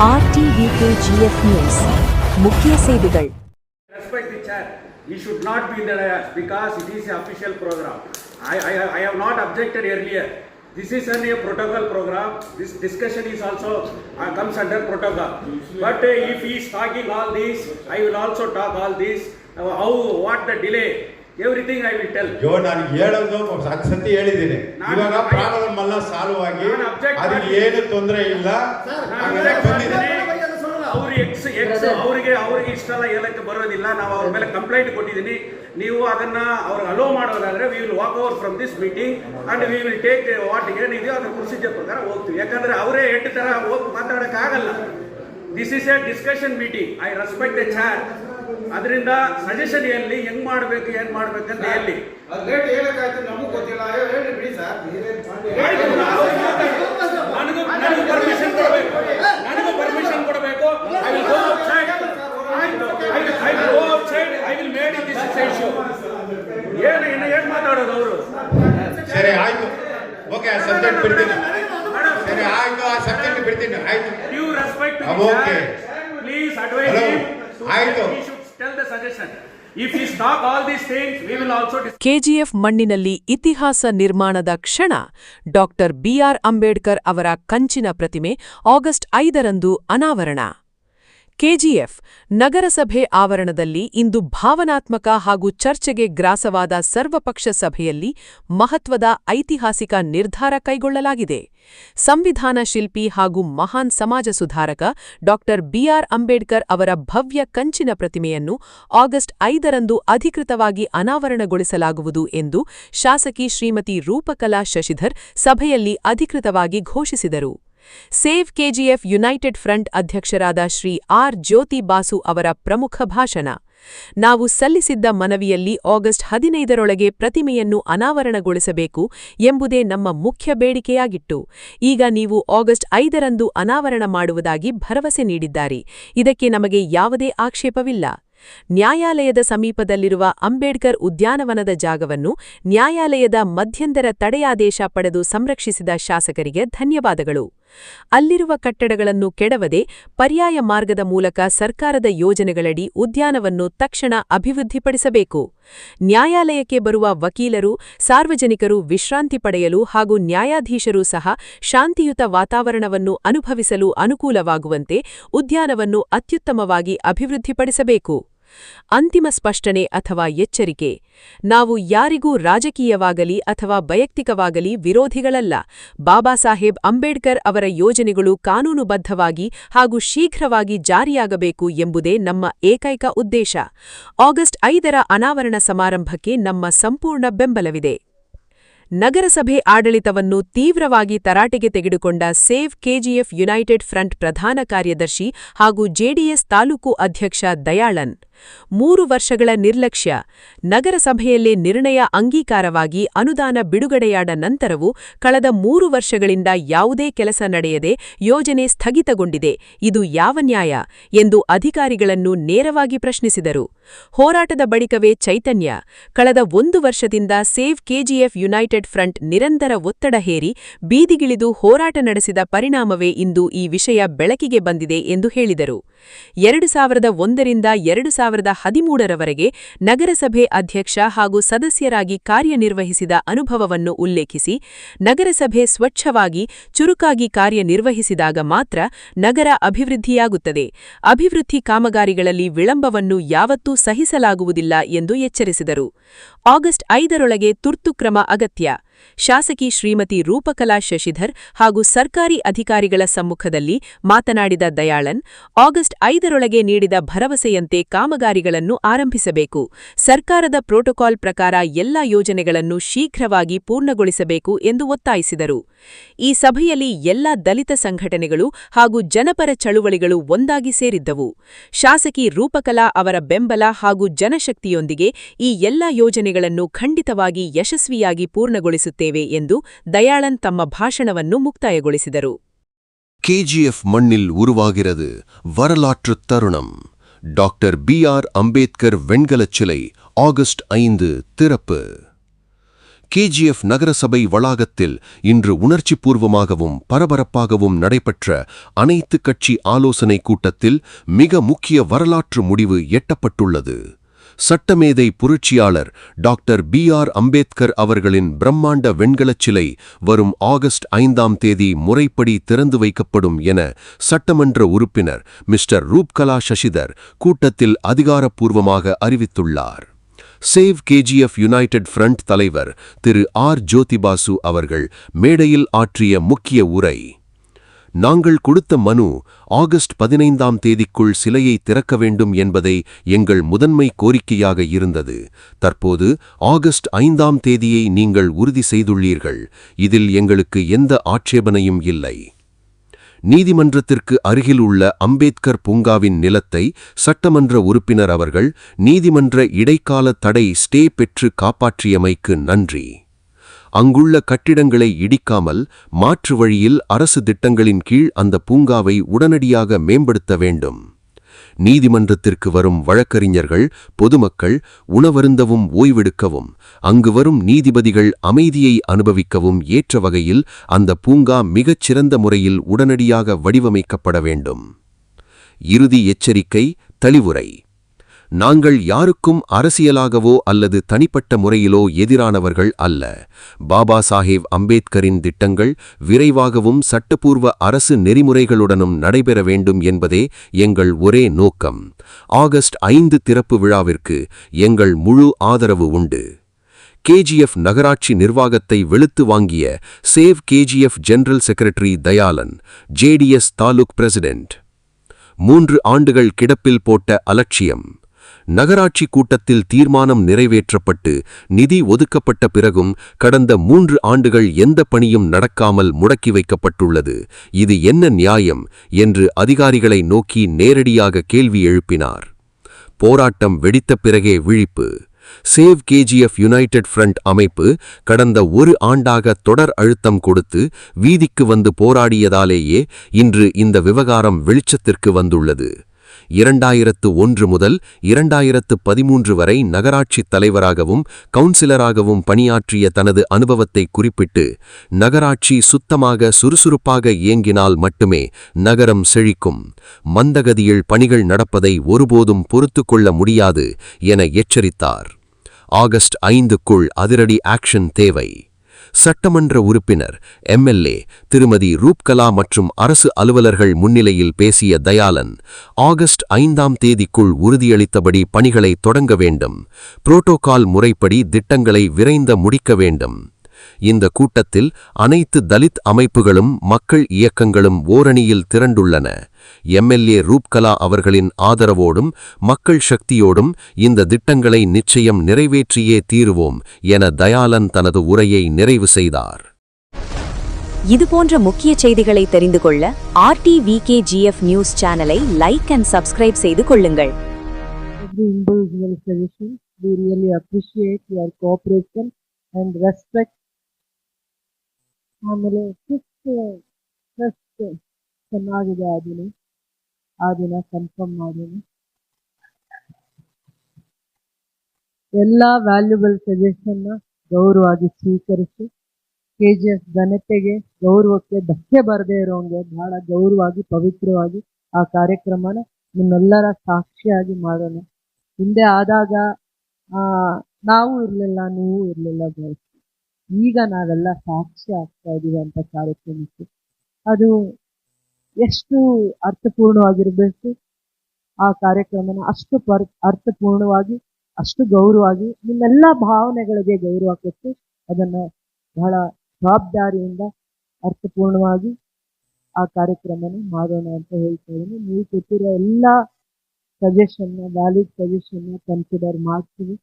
RTVKGF News. ಮುಖ್ಯ ಸೇವೆಗಳು. Respect the chair. He should not be in the dais because it is an official program. I have not objected earlier. This is only a protocol program. This discussion is also comes under protocol. But if he is talking all this, I will also talk all this. What the delay? Everything I will tell. ಜೋ ನಾನು ಹೇಳೋದು ಸತ್ಯ ಹೇಳಿದ್ದೀನಿ. ಇವಾಗ problem ಎಲ್ಲ solve ಆಗಿ ಅದಕ್ಕೆ ಏನು ತೊಂದರೆ ಇಲ್ಲ. ಅವರಿಗೆ ಇಷ್ಟ ಎಲ್ಲ ಹೇಳಕ್ಕೆ ಬರೋದಿಲ್ಲ. ನಾವು ಅವ್ರ ಮೇಲೆ ಕಂಪ್ಲೇಂಟ್ ಕೊಟ್ಟಿದ್ದೀನಿ. ನೀವು ಅದನ್ನ ಅವ್ರು ಅಲೋ ಮಾಡೋದಾದ್ರೆ we will walk over from this meeting and we will take what ಏನಿದೆಯೋ ಅದ್ರ ಪ್ರೊಸೀಜರ್ ಪ್ರಕಾರ ಹೋಗ್ತೀವಿ. ಯಾಕಂದ್ರೆ ಅವರೇ ಎಂಟು ತರ ಹೋಗಿ ಮಾತಾಡಕ್ ಆಗಲ್ಲ. This is a discussion meeting. I respect the chair. ಅದರಿಂದ ಸಜೆಷನ್ ಎಲ್ಲಿ ಹೆಂಗ್ ಮಾಡ್ಬೇಕು ಏನ್ ಮಾಡ್ಬೇಕಂತ ಎಲ್ಲಿ ನಮಗೂ ಗೊತ್ತಿಲ್ಲ. ನನಗೂ ಪರ್ಮಿಷನ್ ಕೊಡಬೇಕು. I will go outside. I will go outside. I will make this issue. ಏನು ಮಾತಾಡೋದು ಅವರು? ಸರಿ ಆಯ್ತು, ಓಕೆ, ಆ ಸಬ್ಜೆಕ್ಟ್ ಬಿಡ್ತೀನಿ. ಸರಿ ಆಯ್ತು, ಆ ಸಬ್ಜೆಕ್ಟ್ ಬಿಡ್ತೀನಿ. ಆಯ್ತು, you respect me. Okay, please advise him. ಆಯ್ತು, he should tell the suggestion. If he stop all these things, we will also KGF ಮಣ್ಣಿನಲ್ಲಿ ಇತಿಹಾಸ ನಿರ್ಮಾಣದ ಕ್ಷಣ. ಡಾಕ್ಟರ್ ಬಿಆರ್ ಅಂಬೇಡ್ಕರ್ ಅವರ ಕಂಚಿನ ಪ್ರತಿಮೆ ಆಗಸ್ಟ್ 5ರಂದು ಅನಾವರಣ. ಕೆಜಿಎಫ್ ನಗರಸಭೆ ಆವರಣದಲ್ಲಿ ಇಂದು ಭಾವನಾತ್ಮಕ ಹಾಗೂ ಚರ್ಚೆಗೆ ಗ್ರಾಸವಾದ ಸರ್ವಪಕ್ಷ ಸಭೆಯಲ್ಲಿ ಮಹತ್ವದ ಐತಿಹಾಸಿಕ ನಿರ್ಧಾರ ಕೈಗೊಳ್ಳಲಾಗಿದೆ. ಸಂವಿಧಾನ ಶಿಲ್ಪಿ ಹಾಗೂ ಮಹಾನ್ ಸಮಾಜ ಸುಧಾರಕ ಡಾಕ್ಟರ್ ಬಿಆರ್ ಅಂಬೇಡ್ಕರ್ ಅವರ ಭವ್ಯ ಕಂಚಿನ ಪ್ರತಿಮೆಯನ್ನು ಆಗಸ್ಟ್ 5ರಂದು ಅಧಿಕೃತವಾಗಿ ಅನಾವರಣಗೊಳಿಸಲಾಗುವುದು ಎಂದು ಶಾಸಕಿ ಶ್ರೀಮತಿ ರೂಪಕಲಾ ಶಶಿಧರ್ ಸಭೆಯಲ್ಲಿ ಅಧಿಕೃತವಾಗಿ ಘೋಷಿಸಿದರು. ಸೇವ್ ಕೆಜಿಎಫ್ ಯುನೈಟೆಡ್ ಫ್ರಂಟ್ ಅಧ್ಯಕ್ಷರಾದ ಶ್ರೀ ಆರ್ ಜ್ಯೋತಿ ಬಾಸು ಅವರ ಪ್ರಮುಖ ಭಾಷಣ. ನಾವು ಸಲ್ಲಿಸಿದ್ದ ಮನವಿಯಲ್ಲಿ ಆಗಸ್ಟ್ 15ರೊಳಗೆ ಪ್ರತಿಮೆಯನ್ನು ಅನಾವರಣಗೊಳಿಸಬೇಕು ಎಂಬುದೇ ನಮ್ಮ ಮುಖ್ಯ ಬೇಡಿಕೆಯಾಗಿತ್ತು. ಈಗ ನೀವು ಆಗಸ್ಟ್ 5ರಂದು ಅನಾವರಣ ಮಾಡುವುದಾಗಿ ಭರವಸೆ ನೀಡಿದ್ದಾರೆ. ಇದಕ್ಕೆ ನಮಗೆ ಯಾವುದೇ ಆಕ್ಷೇಪವಿಲ್ಲ. ನ್ಯಾಯಾಲಯದ ಸಮೀಪದಲ್ಲಿರುವ ಅಂಬೇಡ್ಕರ್ ಉದ್ಯಾನವನದ ಜಾಗವನ್ನು ನ್ಯಾಯಾಲಯದ ಮಧ್ಯಂತರ ತಡೆಯಾದೇಶ ಪಡೆದು ಸಂರಕ್ಷಿಸಿದ ಶಾಸಕರಿಗೆ ಧನ್ಯವಾದಗಳು. ಅಲ್ಲಿರುವ ಕಟ್ಟಡಗಳನ್ನು ಕೆಡವದೆ ಪರ್ಯಾಯ ಮಾರ್ಗದ ಮೂಲಕ ಸರ್ಕಾರದ ಯೋಜನೆಗಳಡಿ ಉದ್ಯಾನವನ್ನು ತಕ್ಷಣ ಅಭಿವೃದ್ಧಿಪಡಿಸಬೇಕು. ನ್ಯಾಯಾಲಯಕ್ಕೆ ಬರುವ ವಕೀಲರು, ಸಾರ್ವಜನಿಕರು ವಿಶ್ರಾಂತಿ ಪಡೆಯಲು ಹಾಗೂ ನ್ಯಾಯಾಧೀಶರೂ ಸಹ ಶಾಂತಿಯುತ ವಾತಾವರಣವನ್ನು ಅನುಭವಿಸಲು ಅನುಕೂಲವಾಗುವಂತೆ ಉದ್ಯಾನವನ್ನು ಅತ್ಯುತ್ತಮವಾಗಿ ಅಭಿವೃದ್ಧಿಪಡಿಸಬೇಕು. ಅಂತಿಮ ಸ್ಪಷ್ಟನೆ ಅಥವಾ ಎಚ್ಚರಿಕೆ. ನಾವು ಯಾರಿಗೂ ರಾಜಕೀಯವಾಗಲಿ ಅಥವಾ ವೈಯಕ್ತಿಕವಾಗಲಿ ವಿರೋಧಿಗಳಲ್ಲ. ಬಾಬಾ ಸಾಹೇಬ್ ಅಂಬೇಡ್ಕರ್ ಅವರ ಯೋಜನೆಗಳು ಕಾನೂನುಬದ್ಧವಾಗಿ ಹಾಗೂ ಶೀಘ್ರವಾಗಿ ಜಾರಿಯಾಗಬೇಕು ಎಂಬುದೇ ನಮ್ಮ ಏಕೈಕ ಉದ್ದೇಶ. ಆಗಸ್ಟ್ 5ರ ಅನಾವರಣ ಸಮಾರಂಭಕ್ಕೆ ನಮ್ಮ ಸಂಪೂರ್ಣ ಬೆಂಬಲವಿದೆ. ನಗರಸಭೆ ಆಡಳಿತವನ್ನು ತೀವ್ರವಾಗಿ ತರಾಟೆಗೆ ತೆಗೆದುಕೊಂಡ ಸೇವ್ ಕೆಜಿಎಫ್ ಯುನೈಟೆಡ್ ಫ್ರಂಟ್ ಪ್ರಧಾನ ಕಾರ್ಯದರ್ಶಿ ಹಾಗೂ ಜೆಡಿಎಸ್ ತಾಲೂಕು ಅಧ್ಯಕ್ಷ ದಯಾಳನ್. 3 ವರ್ಷಗಳ ನಿರ್ಲಕ್ಷ್ಯ. ನಗರಸಭೆಯಲ್ಲೇ ನಿರ್ಣಯ ಅಂಗೀಕಾರವಾಗಿ ಅನುದಾನ ಬಿಡುಗಡೆಯಾದ ನಂತರವೂ ಕಳೆದ 3 ವರ್ಷಗಳಿಂದ ಯಾವುದೇ ಕೆಲಸ ನಡೆಯದೆ ಯೋಜನೆ ಸ್ಥಗಿತಗೊಂಡಿದೆ. ಇದು ಯಾವ ನ್ಯಾಯ ಎಂದು ಅಧಿಕಾರಿಗಳನ್ನು ನೇರವಾಗಿ ಪ್ರಶ್ನಿಸಿದರು. ಹೋರಾಟದ ಬಳಿಕವೇ ಚೈತನ್ಯ. ಕಳೆದ 1 ವರ್ಷದಿಂದ ಸೇವ್ ಕೆಜಿಎಫ್ ಯುನೈಟೆಡ್ ಫ್ರಂಟ್ ನಿರಂತರ ಒತ್ತಡ ಹೇರಿ ಬೀದಿಗಿಳಿದು ಹೋರಾಟ ನಡೆಸಿದ ಪರಿಣಾಮವೇ ಇಂದು ಈ ವಿಷಯ ಬೆಳಕಿಗೆ ಬಂದಿದೆ ಎಂದು ಹೇಳಿದರು. 2001ರಿಂದ 2013ರವರೆಗೆ ನಗರಸಭೆ ಅಧ್ಯಕ್ಷ ಹಾಗೂ ಸದಸ್ಯರಾಗಿ ಕಾರ್ಯನಿರ್ವಹಿಸಿದ ಅನುಭವವನ್ನು ಉಲ್ಲೇಖಿಸಿ, ನಗರಸಭೆ ಸ್ವಚ್ಛವಾಗಿ, ಚುರುಕಾಗಿ ಕಾರ್ಯನಿರ್ವಹಿಸಿದಾಗ ಮಾತ್ರ ನಗರ ಅಭಿವೃದ್ಧಿಯಾಗುತ್ತದೆ. ಅಭಿವೃದ್ಧಿ ಕಾಮಗಾರಿಗಳಲ್ಲಿ ವಿಳಂಬವನ್ನು ಯಾವತ್ತೂ ಸಹಿಸಲಾಗುವುದಿಲ್ಲ ಎಂದು ಎಚ್ಚರಿಸಿದರು. ಆಗಸ್ಟ್ 5ರೊಳಗೆ ತುರ್ತು ಕ್ರಮ ಅಗತ್ಯ. ಶಾಸಕಿ ಶ್ರೀಮತಿ ರೂಪಕಲಾ ಶಶಿಧರ್ ಹಾಗೂ ಸರ್ಕಾರಿ ಅಧಿಕಾರಿಗಳ ಸಮ್ಮುಖದಲ್ಲಿ ಮಾತನಾಡಿದ ದಯಾಳನ್, ಆಗಸ್ಟ್ 5ರೊಳಗೆ ನೀಡಿದ ಭರವಸೆಯಂತೆ ಕಾಮಗಾರಿಗಳನ್ನು ಆರಂಭಿಸಬೇಕು. ಸರ್ಕಾರದ ಪ್ರೋಟೋಕಾಲ್ ಪ್ರಕಾರ ಎಲ್ಲಾ ಯೋಜನೆಗಳನ್ನು ಶೀಘ್ರವಾಗಿ ಪೂರ್ಣಗೊಳಿಸಬೇಕು ಎಂದು ಒತ್ತಾಯಿಸಿದರು. ಈ ಸಭೆಯಲ್ಲಿ ಎಲ್ಲಾ ದಲಿತ ಸಂಘಟನೆಗಳು ಹಾಗೂ ಜನಪರ ಚಳುವಳಿಗಳು ಒಂದಾಗಿ ಸೇರಿದ್ದವು. ಶಾಸಕಿ ರೂಪಕಲಾ ಅವರ ಬೆಂಬಲ ಹಾಗೂ ಜನಶಕ್ತಿಯೊಂದಿಗೆ ಈ ಎಲ್ಲಾ ಯೋಜನೆಗಳನ್ನು ಖಂಡಿತವಾಗಿ ಯಶಸ್ವಿಯಾಗಿ ಪೂರ್ಣಗೊಳಿಸುತ್ತೇವೆ ಎಂದು ದಯಾಳನ್ ತಮ್ಮ ಭಾಷಣವನ್ನು ಮುಕ್ತಾಯಗೊಳಿಸಿದರು. ಕೆಜಿಎಫ್ மண்ணில் உருவாகிறது வரலாற்று தருணம். டாக்டர் பிஆர் அம்பேத்கர் வெண்கலச் சிலை ஆகஸ்ட் 5 திறப்பு. கேஜிஎஃப் நகரசபை வளாகத்தில் இன்று உணர்ச்சிபூர்வமாகவும் பரபரப்பாகவும் நடைபெற்ற அனைத்து கட்சி ஆலோசனை கூட்டத்தில் மிக முக்கிய வரலாற்று முடிவு எட்டப்பட்டுள்ளது. சட்டமேதை புரட்சியாளர் டாக்டர் B.R. அம்பேத்கர் அவர்களின் பிரம்மாண்ட வெண்கலச் சிலை வரும் ஆகஸ்ட் 5ஆம் தேதி முறைப்படி திறந்து வைக்கப்படும் என சட்டமன்ற உறுப்பினர் மிஸ்டர் ரூப்கலா சசிதர் கூட்டத்தில் அதிகாரப்பூர்வமாக அறிவித்துள்ளார். சேவ் கேஜிஎஃப் யுனைடெட் ஃப்ரண்ட் தலைவர் திரு R. ஜோதிபாசு அவர்கள் மேடையில் ஆற்றிய முக்கிய உரை. நாங்கள் கொடுத்த மனு ஆகஸ்ட் 15ஆம் தேதிக்குள் சிலையை திறக்க வேண்டும் என்பதை எங்கள் முதன்மை கோரிக்கையாக இருந்தது. தற்போது ஆகஸ்ட் 5ஆம் தேதியை நீங்கள் உறுதி செய்துள்ளீர்கள். இதில் எங்களுக்கு எந்த ஆட்சேபனையும் இல்லை. நீதிமன்றத்திற்கு அருகில் உள்ள அம்பேத்கர் பூங்காவின் நிலத்தை சட்டமன்ற உறுப்பினர் அவர்கள் நீதிமன்ற இடைக்கால தடை ஸ்டே பெற்று காப்பாற்றியமைக்கு நன்றி. அங்குள்ள கட்டிடங்களை இடிக்காமல் மாற்று வழியில் அரசு திட்டங்களின் கீழ் அந்த பூங்காவை உடனடியாக மேம்படுத்த வேண்டும். நீதிமன்றத்திற்கு வரும் வழக்கறிஞர்கள் பொதுமக்கள் உணவருந்தவும் ஓய்வெடுக்கவும் அங்கு வரும் நீதிபதிகள் அமைதியை அனுபவிக்கவும் ஏற்ற வகையில் அந்த பூங்கா மிகச் சிறந்த முறையில் உடனடியாக வடிவமைக்கப்பட வேண்டும். இறுதி எச்சரிக்கை தெளிவுரை. நாங்கள் யாருக்கும் அரசியலாகவோ அல்லது தனிப்பட்ட முறையிலோ எதிரானவர்கள் அல்ல. பாபா சாஹேப் அம்பேத்கரின் திட்டங்கள் விரைவாகவும் சட்டப்பூர்வ அரசு நெறிமுறைகளுடனும் நடைபெற வேண்டும் என்பதே எங்கள் ஒரே நோக்கம். ஆகஸ்ட் 5 திறப்பு விழாவிற்கு எங்கள் முழு ஆதரவு உண்டு. கேஜிஎஃப் நகராட்சி நிர்வாகத்தை வெளுத்து வாங்கிய save KGF general secretary Dayalan, JDS taluk president. 3 ஆண்டுகள் கிடப்பில் போட்ட அலட்சியம். நகராட்சி கூட்டத்தில் தீர்மானம் நிறைவேற்றப்பட்டு நிதி ஒதுக்கப்பட்ட பிறகும் கடந்த 3 ஆண்டுகள் எந்த பணியும் நடக்காமல் முடக்கி வைக்கப்பட்டுள்ளது. இது என்ன நியாயம் என்று அதிகாரிகளை நோக்கி நேரடியாக கேள்வி எழுப்பினார். போராட்டம் வெடித்த பிறகே விழிப்பு. சேவ் கேஜிஎஃப் யுனைடெட் ஃப்ரண்ட் அமைப்பு கடந்த 1 ஆண்டாக தொடர் அழுத்தம் கொடுத்து வீதிக்கு வந்து போராடியதாலேயே இன்று இந்த விவகாரம் வெளிச்சத்திற்கு வந்துள்ளது. 2001 முதல் 2013 வரை நகராட்சி தலைவராகவும் கவுன்சிலராகவும் பணியாற்றிய தனது அனுபவத்தை குறிப்பிட்டு, நகராட்சி சுத்தமாக சுறுசுறுப்பாக இயங்கினால் மட்டுமே நகரம் செழிக்கும். மந்தகதியில் பணிகள் நடப்பதை ஒருபோதும் பொறுத்துக்கொள்ள முடியாது என எச்சரித்தார். ஆகஸ்ட் 5க்குள் அதிரடி ஆக்ஷன் தேவை. சட்டமன்ற உறுப்பினர் MLA திருமதி ரூப்கலா மற்றும் அரசு அலுவலர்கள் முன்னிலையில் பேசிய தயாளன், ஆகஸ்ட் 5ஆம் தேதிக்குள் உறுதியளித்தபடி பணிகளை தொடங்க வேண்டும். புரோட்டோகால் முறைப்படி திட்டங்களை விரைந்து முடிக்க வேண்டும். இந்த கூட்டத்தில் அனைத்து தலித் அமைப்புகளும் மக்கள் இயக்கங்களும் ஓரணியில் திரண்டுள்ளன. MLA ரூப்கலா அவர்களின் ஆதரவோடும் மக்கள் சக்தியோடும் இந்த திட்டங்களை நிச்சயம் நிறைவேற்றியே தீருவோம் என தயாளன் தனது உரையை நிறைவு செய்தார். இதுபோன்ற முக்கிய செய்திகளை தெரிந்து கொள்ள RTVKGF நியூஸ் சேனலை லைக் அண்ட் சப்ஸ்கிரைப் செய்து கொள்ளுங்கள். Every individual suggestion, we really appreciate your cooperation and respect. ಆಮೇಲೆ ಫಸ್ಟ್ ಚೆನ್ನಾಗಿದೆ ಆ ದಿನ ಕನ್ಫರ್ಮ್ ಮಾಡೀನಿ. ಎಲ್ಲ ವ್ಯಾಲ್ಯೂಬಲ್ ಸಜೆಷನ್ನ ಗೌರವವಾಗಿ ಸ್ವೀಕರಿಸಿ KGF ಘನತೆಗೆ ಗೌರವಕ್ಕೆ ಧಕ್ಕೆ ಬರದೇ ಇರೋಂಗೆ ಬಹಳ ಗೌರವವಾಗಿ ಪವಿತ್ರವಾಗಿ ಆ ಕಾರ್ಯಕ್ರಮನ ನಿಮ್ಮೆಲ್ಲರ ಸಾಕ್ಷಿಯಾಗಿ ಮಾಡೋಣ. ಹಿಂದೆ ಆದಾಗ ನಾವು ಇರಲಿಲ್ಲ, ನೀವು ಇರಲಿಲ್ಲ ಬಯಸಿ, ಈಗ ನಾವೆಲ್ಲ ಸಾಕ್ಷಿ ಆಗ್ತಾ ಇದೀವಿ ಅಂತ ಕಾರ್ಯಕ್ರಮಕ್ಕೆ. ಅದು ಎಷ್ಟು ಅರ್ಥಪೂರ್ಣವಾಗಿರಬೇಕು, ಆ ಕಾರ್ಯಕ್ರಮನ ಅಷ್ಟು ಅರ್ಥಪೂರ್ಣವಾಗಿ ಅಷ್ಟು ಗೌರವವಾಗಿ ನಿಮ್ಮೆಲ್ಲ ಭಾವನೆಗಳಿಗೆ ಗೌರವ ಕೊಟ್ಟು ಅದನ್ನು ಬಹಳ ಜವಾಬ್ದಾರಿಯಿಂದ ಅರ್ಥಪೂರ್ಣವಾಗಿ ಆ ಕಾರ್ಯಕ್ರಮನ ಮಾಡೋಣ ಅಂತ ಹೇಳ್ತಾ ಇದ್ದೀನಿ. ನೀವು ಕೊಟ್ಟಿರೋ ಎಲ್ಲ ಸಜೆಷನ್ನ, ವ್ಯಾಲಿಡ್ ಸಜೆಷನ್ನ ಕನ್ಸಿಡರ್ ಮಾಡ್ತೀವಿ.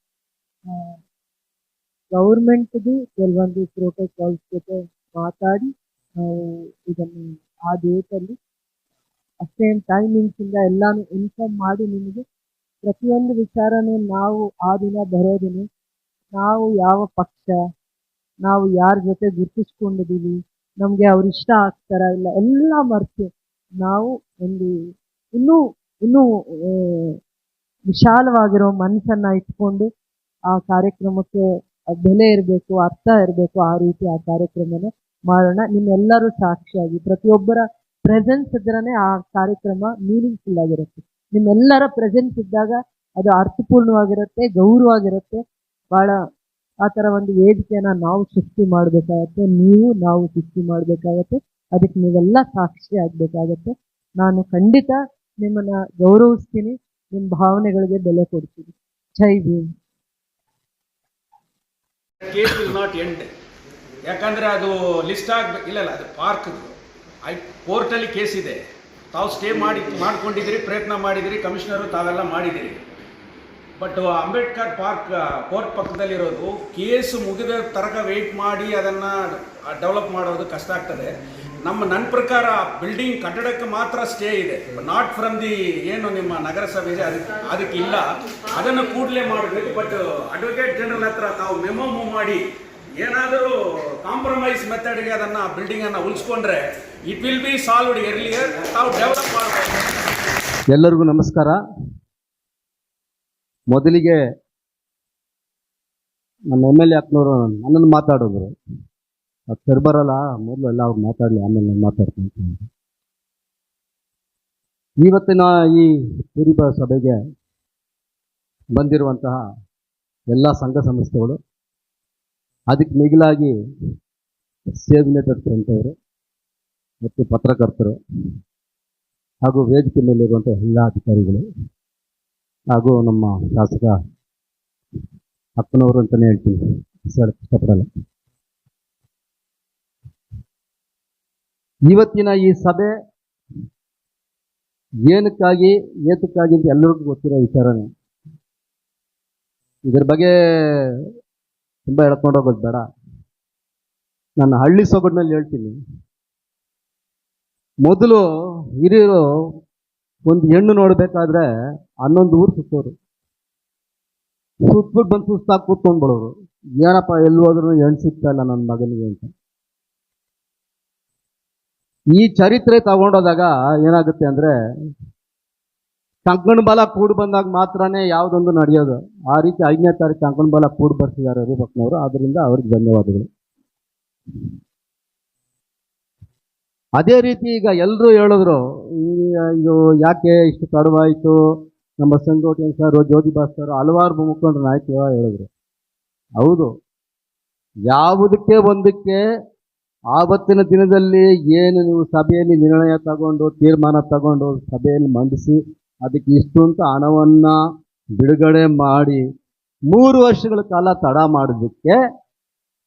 ಗೌರ್ಮೆಂಟ್ದು ಕೆಲವೊಂದು ಪ್ರೋಟೋಕಾಲ್ಸ್ ಜೊತೆ ಮಾತಾಡಿ ನಾವು ಇದನ್ನು ಆ ಡೇಟಲ್ಲಿ ಸೇಮ್ ಟೈಮಿಂಗ್ಸಿಂದ ಎಲ್ಲಾನು ಇನ್ಫಾರ್ಮ್ ಮಾಡಿ ನಿಮಗೆ ಪ್ರತಿಯೊಂದು ವಿಚಾರನೂ ನಾವು ಆ ದಿನ ಬರೋದಿನಿ ನಾವು ಯಾವ ಪಕ್ಷ, ನಾವು ಯಾರ ಜೊತೆ ಗುರುತಿಸ್ಕೊಂಡಿದ್ದೀವಿ, ನಮಗೆ ಅವ್ರು ಇಷ್ಟ ಆಗ್ತಾರ ಇಲ್ಲ ಎಲ್ಲ ಮರೆತು ನಾವು ಒಂದು ಇನ್ನೂ ವಿಶಾಲವಾಗಿರೋ ಮನಸ್ಸನ್ನ ಇಟ್ಕೊಂಡು ಆ ಕಾರ್ಯಕ್ರಮಕ್ಕೆ ಬೆಲೆ ಇರಬೇಕು, ಅರ್ಥ ಇರಬೇಕು. ಆ ರೀತಿ ಆ ಕಾರ್ಯಕ್ರಮನ ಮಾಡೋಣ. ನಿಮ್ಮೆಲ್ಲರೂ ಸಾಕ್ಷಿಯಾಗಿ ಪ್ರತಿಯೊಬ್ಬರ ಪ್ರೆಸೆನ್ಸ್ ಇದ್ರೇ ಆ ಕಾರ್ಯಕ್ರಮ ಮೀನಿಂಗ್ಫುಲ್ ಆಗಿರುತ್ತೆ. ನಿಮ್ಮೆಲ್ಲರ ಪ್ರೆಸೆನ್ಸ್ ಇದ್ದಾಗ ಅದು ಅರ್ಥಪೂರ್ಣವಾಗಿರುತ್ತೆ, ಗೌರವವಾಗಿರುತ್ತೆ. ಭಾಳ ಆ ಥರ ಒಂದು ವೇದಿಕೆನ ನಾವು ಸೃಷ್ಟಿ ಮಾಡಬೇಕಾಗತ್ತೆ, ನಾವು ಸೃಷ್ಟಿ ಮಾಡಬೇಕಾಗತ್ತೆ. ಅದಕ್ಕೆ ನೀವೆಲ್ಲ ಸಾಕ್ಷಿ ಆಗಬೇಕಾಗತ್ತೆ. ನಾನು ಖಂಡಿತ ನಿಮ್ಮನ್ನ ಗೌರವಿಸ್ತೀನಿ, ನಿಮ್ಮ ಭಾವನೆಗಳಿಗೆ ಬೆಲೆ ಕೊಡ್ತೀನಿ. Jai Bhim. Case will not end. ಯಾಕಂದರೆ ಅದು ಲಿಸ್ಟ್ ಆಗಬೇಕು. ಇಲ್ಲ ಅದು ಪಾರ್ಕ್ ಕೋರ್ಟಲ್ಲಿ ಕೇಸ್ ಇದೆ. ತಾವು ಸ್ಟೇ ಮಾಡ್ಕೊಂಡಿದ್ದೀರಿ, ಪ್ರಯತ್ನ ಮಾಡಿದಿರಿ, ಕಮಿಷನರು ತಾವೆಲ್ಲ ಮಾಡಿದಿರಿ. ಬಟ್ ಅಂಬೇಡ್ಕರ್ ಪಾರ್ಕ್ ಕೋರ್ಟ್ ಪಕ್ಕದಲ್ಲಿರೋದು ಕೇಸು ಮುಗಿದ ತನಕ ವೆಯ್ಟ್ ಮಾಡಿ ಅದನ್ನು ಡೆವಲಪ್ ಮಾಡೋದು ಕಷ್ಟ ಆಗ್ತದೆ. ನನ್ನ ಪ್ರಕಾರ ಬಿಲ್ಡಿಂಗ್ ಕಟ್ಟಡಕ್ಕೆ ಮಾತ್ರ ಸ್ಟೇ ಇದೆ, ನಾಟ್ ಫ್ರಮ್ ದಿ ಏನು ನಿಮ್ಮ ನಗರಸಭೆ ಅದಕ್ಕೆ ಇಲ್ಲ. ಅದನ್ನು ಕೂಡಲೇ ಮಾಡಬೇಕು. ಬಟ್ ಅಡ್ವೊಕೇಟ್ ಜನರಲ್ ಹತ್ರ ತಾವು ಮೆಮೊ ಮೂವ್ ಮಾಡಿ ಏನಾದರೂ ಕಾಂಪ್ರಮೈಸ್ ಮೆಥಡ್ಗೆ ಅದನ್ನು ಬಿಲ್ಡಿಂಗನ್ನು ಉಳಿಸ್ಕೊಂಡ್ರೆ ಇಟ್ ವಿಲ್ ಬಿ ಸಾಲ್ವ್ಡ್ ಎರ್ಲಿಯರ್. ತಾವು ಡೆವಲಪ್ ಮಾಡಬೇಕು. ಎಲ್ಲರಿಗೂ ನಮಸ್ಕಾರ. ಮೊದಲಿಗೆ ನಮ್ಮ MLA ಅಕ್ಕನವರು ನನ್ನನ್ನು ಮಾತಾಡಿದ್ರು. ಅದು ಸರಿ ಬರಲ್ಲ, ಮೊದಲು ಎಲ್ಲ ಅವ್ರು ಮಾತಾಡಲಿ, ಆಮೇಲೆ ನಾನು ಮಾತಾಡ್ತೀನಿ. ಇವತ್ತಿನ ಈ ಪೂರ್ವ ಸಭೆಗೆ ಬಂದಿರುವಂತಹ ಎಲ್ಲ ಸಂಘ ಸಂಸ್ಥೆಗಳು, ಅದಕ್ಕೆ ಮಿಗಿಲಾಗಿ ಸೇವ್ ಯುನೈಟೆಡ್ ಫ್ರಂಟ್ ಅವರು ಮತ್ತು ಪತ್ರಕರ್ತರು ಹಾಗೂ ವೇದಿಕೆ ಮೇಲಿರುವಂಥ ಎಲ್ಲ ಅಧಿಕಾರಿಗಳು ಹಾಗೂ ನಮ್ಮ ಶಾಸಕ ಅಕ್ಕನವರು ಅಂತಲೇ ಹೇಳ್ತೀನಿ, ಹೇಳಕ್ಕೆ ಇಷ್ಟಪಡಲ್ಲ. ಇವತ್ತಿನ ಈ ಸಭೆ ಏನಕ್ಕಾಗಿ ಏತಕ್ಕಾಗಿ ಅಂತ ಎಲ್ಲರಿಗೂ ಗೊತ್ತಿರೋ ವಿಚಾರನೇ. ಇದ್ರ ಬಗ್ಗೆ ತುಂಬ ಹೇಳ್ಕೊಂಡೋಗೋದು ಬೇಡ. ನಾನು ಹಳ್ಳಿ ಸೊಗಡಿನಲ್ಲಿ ಹೇಳ್ತೀನಿ. ಮೊದಲು ಹಿರಿಯರು ಒಂದು ಹೆಣ್ಣು ನೋಡಬೇಕಾದ್ರೆ 11 ಊರು ಸುತ್ತೋರು. ಸುತ್ತಬಿಟ್ಟು ಬಂದು ಸುಸ್ತಾಗಿ ಕೂತ್ಕೊಂಡ್ಬಿಡೋರು. ಏನಪ್ಪ ಎಲ್ಲಿ ಹೋದ್ರು ಹೆಣ್ಣು ಸಿಗ್ತಾ ಇಲ್ಲ ನನ್ನ ಮಗನಿಗೆ ಅಂತ. ಈ ಚರಿತ್ರೆ ತಗೊಂಡೋದಾಗ ಏನಾಗುತ್ತೆ ಅಂದರೆ, ಕಂಕಣ ಬಲ ಕೂಡಿ ಬಂದಾಗ ಮಾತ್ರನೇ ಯಾವುದೊಂದು ನಡೆಯೋದು. ಆ ರೀತಿ 5ನೇ ತಾರೀಕು ಕಂಕಣ ಬಲ ಕೂಡಿ ಬರ್ತಿದ್ದಾರೆ ರೂಪಕ್ನವರು. ಆದ್ದರಿಂದ ಅವ್ರಿಗೆ ಧನ್ಯವಾದಗಳು. ಅದೇ ರೀತಿ ಈಗ ಎಲ್ಲರೂ ಹೇಳಿದ್ರು, ಇದು ಯಾಕೆ ಇಷ್ಟು ತಡವಾಯಿತು, ನಮ್ಮ ಸಂಗೋಟನ್ ಸರ್, ಜ್ಯೋತಿ ಸರ್, ಹಲವಾರು ಮುಖಂಡರು ನಾಯಕರು ಹೇಳಿದ್ರು. ಹೌದು, ಯಾವುದಕ್ಕೆ ಒಂದಕ್ಕೆ ಆವತ್ತಿನ ದಿನದಲ್ಲಿ ಏನು ನೀವು ಸಭೆಯಲ್ಲಿ ನಿರ್ಣಯ ತಗೊಂಡು ತೀರ್ಮಾನ ತಗೊಂಡು ಸಭೆಯಲ್ಲಿ ಮಂಡಿಸಿ ಅದಕ್ಕೆ ಇಷ್ಟು ಅಂತ ಹಣವನ್ನು ಬಿಡುಗಡೆ ಮಾಡಿ 3 ವರ್ಷಗಳ ಕಾಲ ತಡ ಮಾಡೋದಕ್ಕೆ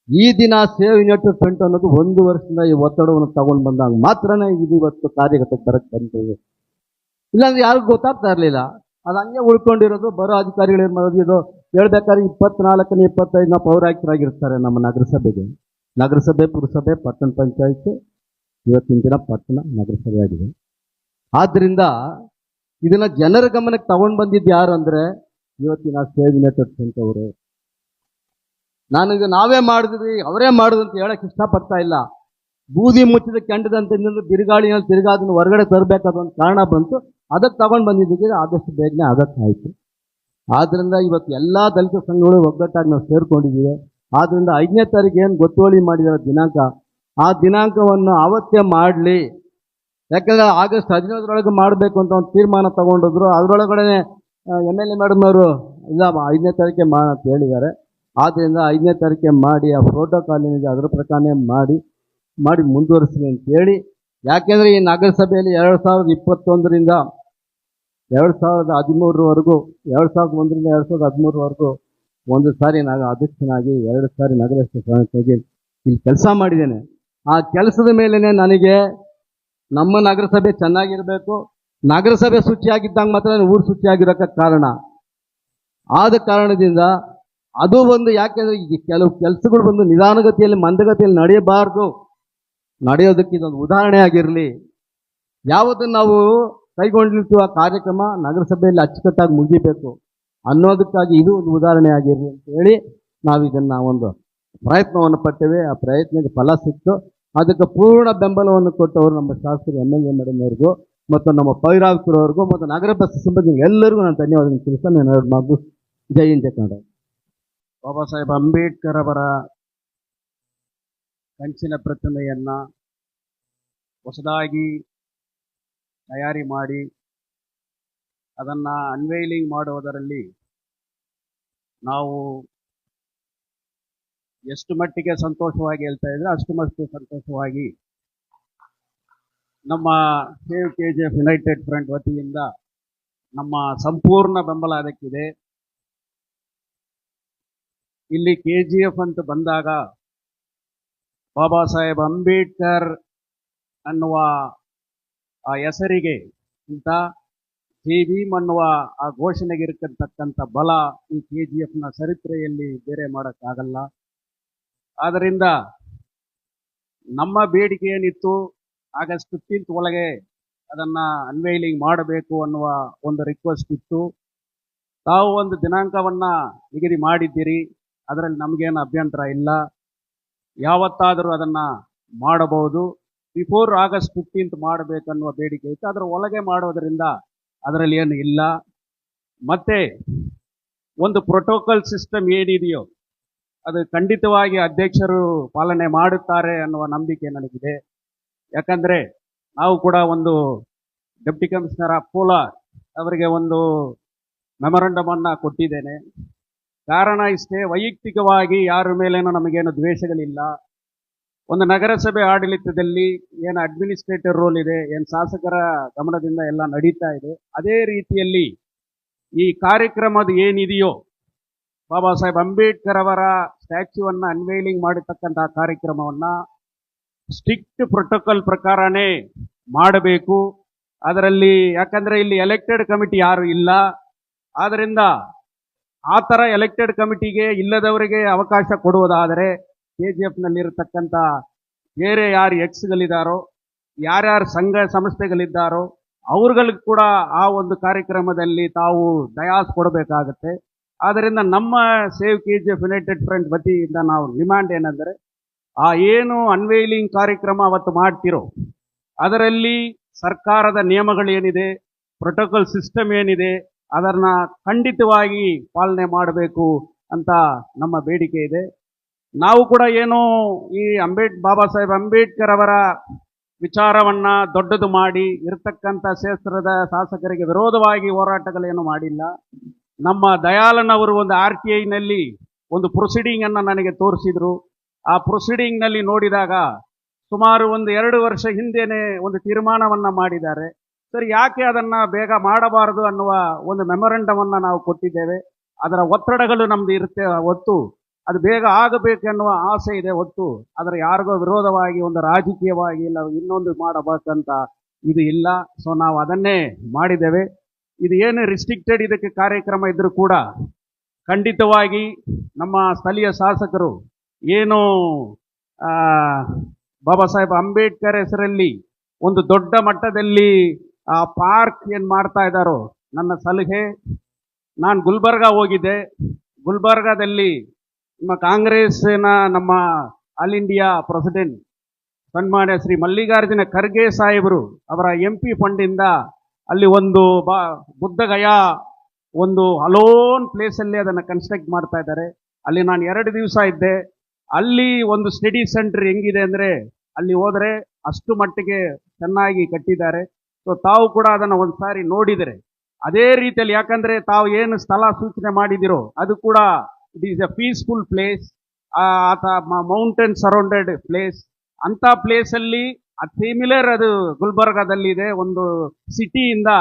ಈ ದಿನ ಸೇವ್ ಯುನೈಟೆಡ್ ಫ್ರಂಟ್ ಅನ್ನೋದು 1 ವರ್ಷದಿಂದ ಈ ಒತ್ತಡವನ್ನು ತಗೊಂಡು ಬಂದಾಗ ಮಾತ್ರನೇ ಇದು ಇವತ್ತು ಕಾರ್ಯಗತಕ್ಕೆ ಬರಕ್ಕೆ ಬಂದಿದೆ. ಇಲ್ಲಾಂದ್ರೆ ಯಾರಿಗೂ ಗೊತ್ತಾಗ್ತಾ ಇರಲಿಲ್ಲ. ಅದು ಹಂಗೆ ಉಳ್ಕೊಂಡಿರೋದು. ಬರೋ ಅಧಿಕಾರಿಗಳು ಏನು ಮಾಡೋದು, ಇದು ಹೇಳ್ಬೇಕಾದ್ರೆ 24ನೇ 25ನ ಪೌರಾಯುಕ್ತರಾಗಿರ್ತಾರೆ ನಮ್ಮ ನಗರಸಭೆಗೆ. ನಗರಸಭೆ, ಪುರಸಭೆ, ಪಟ್ಟಣ ಪಂಚಾಯತ್ ಇವತ್ತಿನ ದಿನ ಪಟ್ಟಣ ನಗರಸಭೆ ಆಗಿದೆ. ಆದ್ದರಿಂದ ಇದನ್ನ ಜನರ ಗಮನಕ್ಕೆ ತಗೊಂಡು ಬಂದಿದ್ದು ಯಾರು ಅಂದರೆ ಇವತ್ತಿನ ಸೇವ್ ಯುನೈಟೆಡ್ ಫ್ರಂಟ್ ಅವರು. ನಾನೀಗ ನಾವೇ ಮಾಡಿದ್ವಿ ಅವರೇ ಮಾಡೋದು ಅಂತ ಹೇಳಕ್ಕೆ ಇಷ್ಟಪಡ್ತಾ ಇಲ್ಲ. ಬೂದಿ ಮುಚ್ಚಿದ ಕೆಂಡದಂತೆ ಬಿರುಗಾಳಿನಲ್ಲಿ ತಿರ್ಗಾ ಅದನ್ನು ಹೊರಗಡೆ ತರಬೇಕಾದ ಒಂದು ಕಾರಣ ಬಂತು. ಅದಕ್ಕೆ ತಗೊಂಡು ಬಂದಿದ್ದಕ್ಕೆ ಆದಷ್ಟು ಬೇಗನೆ ಆಗತ್ತಾಯಿತು. ಆದ್ದರಿಂದ ಇವತ್ತು ಎಲ್ಲ ದಲಿತ ಸಂಘಗಳು ಒಗ್ಗಟ್ಟಾಗಿ ನಾವು ಸೇರ್ಕೊಂಡಿದ್ದೀವಿ. ಆದ್ದರಿಂದ 5ನೇ ತಾರೀಕು ಏನು ಗೊತ್ತುವಳಿ ಮಾಡಿದಾರೆ ದಿನಾಂಕ, ಆ ದಿನಾಂಕವನ್ನು ಆವತ್ತೇ ಮಾಡಲಿ. ಯಾಕೆಂದರೆ ಆಗಸ್ಟ್ 15ರೊಳಗೆ ಮಾಡಬೇಕು ಅಂತ ಒಂದು ತೀರ್ಮಾನ ತಗೊಂಡಿದ್ರು. ಅದರೊಳಗಡೆ MLA ಮೇಡಮ್ ಅವರು ಇಲ್ಲ 5ನೇ ತಾರೀಕೆ ಅಂತ ಹೇಳಿದ್ದಾರೆ. ಆದ್ದರಿಂದ 5ನೇ ತಾರೀಕೆ ಮಾಡಿ, ಆ ಪ್ರೋಟೋಕಾಲ್ ಏನಿದೆ ಅದರ ಪ್ರಕಾರನೇ ಮಾಡಿ ಮುಂದುವರಿಸಲಿ ಅಂತೇಳಿ. ಯಾಕೆಂದರೆ ಈ ನಗರಸಭೆಯಲ್ಲಿ 2021ರಿಂದ 2013ವರೆಗೂ 2001ರಿಂದ 2013ವರೆಗೂ 1 ಸಾರಿ ನಾನು ಅಧ್ಯಕ್ಷನಾಗಿ, 2 ಸಾರಿ ನಗರಸಭೆಯಾಗಿ ಇಲ್ಲಿ ಕೆಲಸ ಮಾಡಿದ್ದೇನೆ. ಆ ಕೆಲಸದ ಮೇಲೇ ನನಗೆ ನಮ್ಮ ನಗರಸಭೆ ಚೆನ್ನಾಗಿರಬೇಕು, ನಗರಸಭೆ ಶುಚಿಯಾಗಿದ್ದಾಗ ಮಾತ್ರ ಊರು ಶುಚಿಯಾಗಿರೋಕ್ಕೆ ಕಾರಣ. ಆದ ಕಾರಣದಿಂದ ಅದು ಒಂದು, ಯಾಕೆಂದರೆ ಈ ಕೆಲವು ಕೆಲಸಗಳು ಬಂದು ನಿಧಾನಗತಿಯಲ್ಲಿ ಮಂದಗತಿಯಲ್ಲಿ ನಡೆಯಬಾರ್ದು, ನಡೆಯೋದಕ್ಕೆ ಇದೊಂದು ಉದಾಹರಣೆ ಆಗಿರಲಿ. ಯಾವುದನ್ನು ನಾವು ಕೈಗೊಂಡಿರ್ತೀವಿ ಆ ಕಾರ್ಯಕ್ರಮ ನಗರಸಭೆಯಲ್ಲಿ ಅಚ್ಚುಕಟ್ಟಾಗಿ ಮುಗಿಬೇಕು ಅನ್ನೋದಕ್ಕಾಗಿ ಇದು ಒಂದು ಉದಾಹರಣೆ ಆಗಿರಲಿ ಅಂತ ಹೇಳಿ ನಾವು ಇದನ್ನು ಒಂದು ಪ್ರಯತ್ನವನ್ನು ಪಟ್ಟೇವೆ. ಆ ಪ್ರಯತ್ನಕ್ಕೆ ಫಲ ಸಿಕ್ತು. ಅದಕ್ಕೆ ಪೂರ್ಣ ಬೆಂಬಲವನ್ನು ಕೊಟ್ಟವರು ನಮ್ಮ ಶಾಸಕರು MLA ಮೇಡಮ್ ಅವ್ರಿಗೂ ಮತ್ತು ನಮ್ಮ ಪೌರಾಯುಕ್ತರವ್ರಿಗೂ ಮತ್ತು ನಗರ ಬಸ್ ಸಿಬ್ಬಂದಿ ಎಲ್ಲರಿಗೂ ನಾನು ಧನ್ಯವಾದಗಳನ್ನು ತಿಳಿಸ ನಾನು ಜೈ ಹಿಂದ್ ಜೈ ಕನ್ನಡ. ಬಾಬಾ ಸಾಹೇಬ್ ಅಂಬೇಡ್ಕರ್ ಅವರ ಕಂಚಿನ ಪ್ರತಿಮೆಯನ್ನು ಹೊಸದಾಗಿ ತಯಾರಿ ಮಾಡಿ ಅದನ್ನು ಅನ್ವೈಲಿಂಗ್ ಮಾಡುವುದರಲ್ಲಿ ನಾವು ಎಷ್ಟು ಮಟ್ಟಿಗೆ ಸಂತೋಷವಾಗಿ ಹೇಳ್ತಾ ಇದ್ರೆ ಅಷ್ಟು ಮಟ್ಟಿಗೆ ಸಂತೋಷವಾಗಿ ನಮ್ಮ ಸೇವ್ KGF ಯುನೈಟೆಡ್ ಫ್ರಂಟ್ ವತಿಯಿಂದ ನಮ್ಮ ಸಂಪೂರ್ಣ ಬೆಂಬಲ ಅದಕ್ಕಿದೆ. ಇಲ್ಲಿ KGF ಅಂತ ಬಂದಾಗ ಬಾಬಾ ಸಾಹೇಬ್ ಅಂಬೇಡ್ಕರ್ ಅನ್ನುವ ಆ ಹೆಸರಿಗೆ ಇಂಥ ಜೈ ಭೀಮ್ ಅನ್ನುವ ಆ ಘೋಷಣೆಗೆ ಇರತಕ್ಕಂಥ ಬಲ ಈ KGFನ ಚರಿತ್ರೆಯಲ್ಲಿ ಬೇರೆ ಮಾಡೋಕ್ಕಾಗಲ್ಲ. ಆದ್ದರಿಂದ ನಮ್ಮ ಬೇಡಿಕೆ ಏನಿತ್ತು ಆಗಸ್ಟ್ 15 ಒಳಗೆ ಅದನ್ನು ಅನ್ವೈಲಿಂಗ್ ಮಾಡಬೇಕು ಅನ್ನುವ ಒಂದು ರಿಕ್ವೆಸ್ಟ್ ಇತ್ತು. ತಾವು ಒಂದು ದಿನಾಂಕವನ್ನು ನಿಗದಿ ಮಾಡಿದ್ದೀರಿ, ಅದರಲ್ಲಿ ನಮಗೇನು ಅಭ್ಯಂತರ ಇಲ್ಲ. ಯಾವತ್ತಾದರೂ ಅದನ್ನು ಮಾಡಬಹುದು. ಬಿಫೋರ್ ಆಗಸ್ಟ್ 15 ಮಾಡಬೇಕನ್ನುವ ಬೇಡಿಕೆ ಇತ್ತು. ಅದರ ಒಳಗೆ ಮಾಡೋದರಿಂದ ಅದರಲ್ಲಿ ಏನು ಇಲ್ಲ. ಮತ್ತೆ ಒಂದು ಪ್ರೋಟೋಕಾಲ್ ಸಿಸ್ಟಮ್ ಏನಿದೆಯೋ ಅದು ಖಂಡಿತವಾಗಿ ಅಧ್ಯಕ್ಷರು ಪಾಲನೆ ಮಾಡುತ್ತಾರೆ ಅನ್ನುವ ನಂಬಿಕೆ ನನಗಿದೆ. ಯಾಕಂದರೆ ನಾವು ಕೂಡ ಒಂದು ಡೆಪ್ಟಿ ಕಮಿಷನರ್ ಆಫ್ ಕೋಲಾರ್ ಅವರಿಗೆ ಒಂದು ಮೆಮೊರಂಡಮನ್ನು ಕೊಟ್ಟಿದ್ದೇನೆ. ಕಾರಣ ಇಷ್ಟೇ, ವೈಯಕ್ತಿಕವಾಗಿ ಯಾರ ಮೇಲೇನೂ ನಮಗೇನು ದ್ವೇಷಗಳಿಲ್ಲ. ಒಂದು ನಗರಸಭೆ ಆಡಳಿತದಲ್ಲಿ ಏನು ಅಡ್ಮಿನಿಸ್ಟ್ರೇಟಿವ್ ರೋಲ್ ಇದೆ, ಏನು ಶಾಸಕರ ಗಮನದಿಂದ ಎಲ್ಲ ನಡೀತಾ ಇದೆ, ಅದೇ ರೀತಿಯಲ್ಲಿ ಈ ಕಾರ್ಯಕ್ರಮದ ಏನಿದೆಯೋ ಬಾಬಾ ಸಾಹೇಬ್ ಅಂಬೇಡ್ಕರ್ ಅವರ ಸ್ಟ್ಯಾಚ್ಯೂವನ್ನು ಅನ್ವೈಲಿಂಗ್ ಮಾಡಿರ್ತಕ್ಕಂಥ ಕಾರ್ಯಕ್ರಮವನ್ನು ಸ್ಟ್ರಿಕ್ಟ್ ಪ್ರೋಟೋಕಾಲ್ ಪ್ರಕಾರನೇ ಮಾಡಬೇಕು. ಅದರಲ್ಲಿ ಯಾಕಂದರೆ ಇಲ್ಲಿ ಎಲೆಕ್ಟೆಡ್ ಕಮಿಟಿ ಯಾರು ಇಲ್ಲ. ಆದ್ದರಿಂದ ಆ ಥರ ಎಲೆಕ್ಟೆಡ್ ಕಮಿಟಿಗೆ ಇಲ್ಲದವರಿಗೆ ಅವಕಾಶ ಕೊಡುವುದಾದರೆ KGFನಲ್ಲಿರತಕ್ಕಂಥ ಬೇರೆ ಯಾರು ಎಕ್ಸ್ಗಳಿದ್ದಾರೋ, ಯಾರ್ಯಾರು ಸಂಘ ಸಂಸ್ಥೆಗಳಿದ್ದಾರೋ ಅವ್ರುಗಳಿಗೆ ಕೂಡ ಆ ಒಂದು ಕಾರ್ಯಕ್ರಮದಲ್ಲಿ ತಾವು ಡಯಾಸ್ ಕೊಡಬೇಕಾಗತ್ತೆ. ಆದ್ದರಿಂದ ನಮ್ಮ ಸೇವ್ KGF ಯುನೈಟೆಡ್ ಫ್ರಂಟ್ ವತಿಯಿಂದ ನಾವು ಡಿಮ್ಯಾಂಡ್ ಏನಂದರೆ, ಆ ಏನು ಅನ್ವೈಲಿಂಗ್ ಕಾರ್ಯಕ್ರಮ ಅವತ್ತು ಮಾಡ್ತಿರೋ ಅದರಲ್ಲಿ ಸರ್ಕಾರದ ನಿಯಮಗಳೇನಿದೆ, ಪ್ರೋಟೋಕಾಲ್ ಸಿಸ್ಟಮ್ ಏನಿದೆ, ಅದನ್ನು ಖಂಡಿತವಾಗಿ ಪಾಲನೆ ಮಾಡಬೇಕು ಅಂತ ನಮ್ಮ ಬೇಡಿಕೆ ಇದೆ. ನಾವು ಕೂಡ ಏನು ಈ ಬಾಬಾ ಸಾಹೇಬ್ ಅಂಬೇಡ್ಕರ್ ಅವರ ವಿಚಾರವನ್ನು ದೊಡ್ಡದು ಮಾಡಿ ಇರತಕ್ಕಂಥ ಕ್ಷೇತ್ರದ ಶಾಸಕರಿಗೆ ವಿರೋಧವಾಗಿ ಹೋರಾಟಗಳೇನು ಮಾಡಿಲ್ಲ. ನಮ್ಮ ದಯಾಳನವರು ಒಂದು RTIನಲ್ಲಿ ಒಂದು ಪ್ರೊಸೀಡಿಂಗನ್ನು ನನಗೆ ತೋರಿಸಿದರು. ಆ ಪ್ರೊಸೀಡಿಂಗ್ನಲ್ಲಿ ನೋಡಿದಾಗ ಸುಮಾರು ಒಂದು 2 ವರ್ಷ ಹಿಂದೆಯೇ ಒಂದು ತೀರ್ಮಾನವನ್ನು ಮಾಡಿದ್ದಾರೆ. ಸರಿ, ಯಾಕೆ ಅದನ್ನು ಬೇಗ ಮಾಡಬಾರದು ಅನ್ನುವ ಒಂದು ಮೆಮೊರಂಡಮನ್ನು ನಾವು ಕೊಟ್ಟಿದ್ದೇವೆ. ಅದರ ಒತ್ತಡಗಳು ನಮ್ದು ಇರುತ್ತೆ ಹೊತ್ತು ಅದು ಬೇಗ ಆಗಬೇಕೆನ್ನುವ ಆಸೆ ಇದೆ ಹೊತ್ತು ಅದರ ಯಾರಿಗೋ ವಿರೋಧವಾಗಿ ಒಂದು ರಾಜಕೀಯವಾಗಿ ಇಲ್ಲ ಇನ್ನೊಂದು ಮಾಡಬೇಕಂತ ಇದು ಇಲ್ಲ. ಸೊ ನಾವು ಅದನ್ನೇ ಮಾಡಿದ್ದೇವೆ. ಇದು ಏನು ರಿಸ್ಟ್ರಿಕ್ಟೆಡ್ ಇದಕ್ಕೆ ಕಾರ್ಯಕ್ರಮ ಇದ್ದರೂ ಕೂಡ ಖಂಡಿತವಾಗಿ ನಮ್ಮ ಸ್ಥಳೀಯ ಶಾಸಕರು ಏನು ಬಾಬಾ ಸಾಹೇಬ್ ಅಂಬೇಡ್ಕರ್ ಹೆಸರಲ್ಲಿ ಒಂದು ದೊಡ್ಡ ಮಟ್ಟದಲ್ಲಿ ಆ ಪಾರ್ಕ್ ಏನು ಮಾಡ್ತಾ ಇದ್ದಾರೋ, ನನ್ನ ಸಲಹೆ, ನಾನು ಗುಲ್ಬರ್ಗ ಹೋಗಿದ್ದೆ. ಗುಲ್ಬರ್ಗಾದಲ್ಲಿ ನಮ್ಮ ಕಾಂಗ್ರೆಸ್ಸಿನ ನಮ್ಮ ಆಲ್ ಇಂಡಿಯಾ ಪ್ರೆಸಿಡೆಂಟ್ ಸನ್ಮಾನ್ಯ ಶ್ರೀ ಮಲ್ಲಿಕಾರ್ಜುನ ಖರ್ಗೆ ಸಾಹೇಬರು ಅವರ MP ಫಂಡಿಂದ ಅಲ್ಲಿ ಒಂದು ಬುದ್ಧಗಯಾ ಒಂದು ಅಲೋನ್ ಪ್ಲೇಸಲ್ಲಿ ಅದನ್ನು ಕನ್ಸ್ಟ್ರಕ್ಟ್ ಮಾಡ್ತಾ ಇದ್ದಾರೆ. ಅಲ್ಲಿ ನಾನು 2 ದಿವಸ ಇದ್ದೆ. ಅಲ್ಲಿ ಒಂದು ಸ್ಟಡಿ ಸೆಂಟರ್ ಹೆಂಗಿದೆ ಅಂದರೆ ಅಲ್ಲಿ ಹೋದರೆ ಅಷ್ಟು ಮಟ್ಟಿಗೆ ಚೆನ್ನಾಗಿ ಕಟ್ಟಿದ್ದಾರೆ. ಸೊ ತಾವು ಕೂಡ ಅದನ್ನು ಒಂದು ಸಾರಿ ನೋಡಿದರೆ ಅದೇ ರೀತಿಯಲ್ಲಿ, ಯಾಕಂದರೆ ತಾವು ಏನು ಸ್ಥಳ ಸೂಚನೆ ಮಾಡಿದಿರೋ ಅದು ಕೂಡ it is a peaceful place, mountain surrounded place. ಅಂಥ ಪ್ಲೇಸಲ್ಲಿ ಸಿಮಿಲರ್ ಅದು ಗುಲ್ಬರ್ಗಾದಲ್ಲಿದೆ. ಒಂದು ಸಿಟಿಯಿಂದ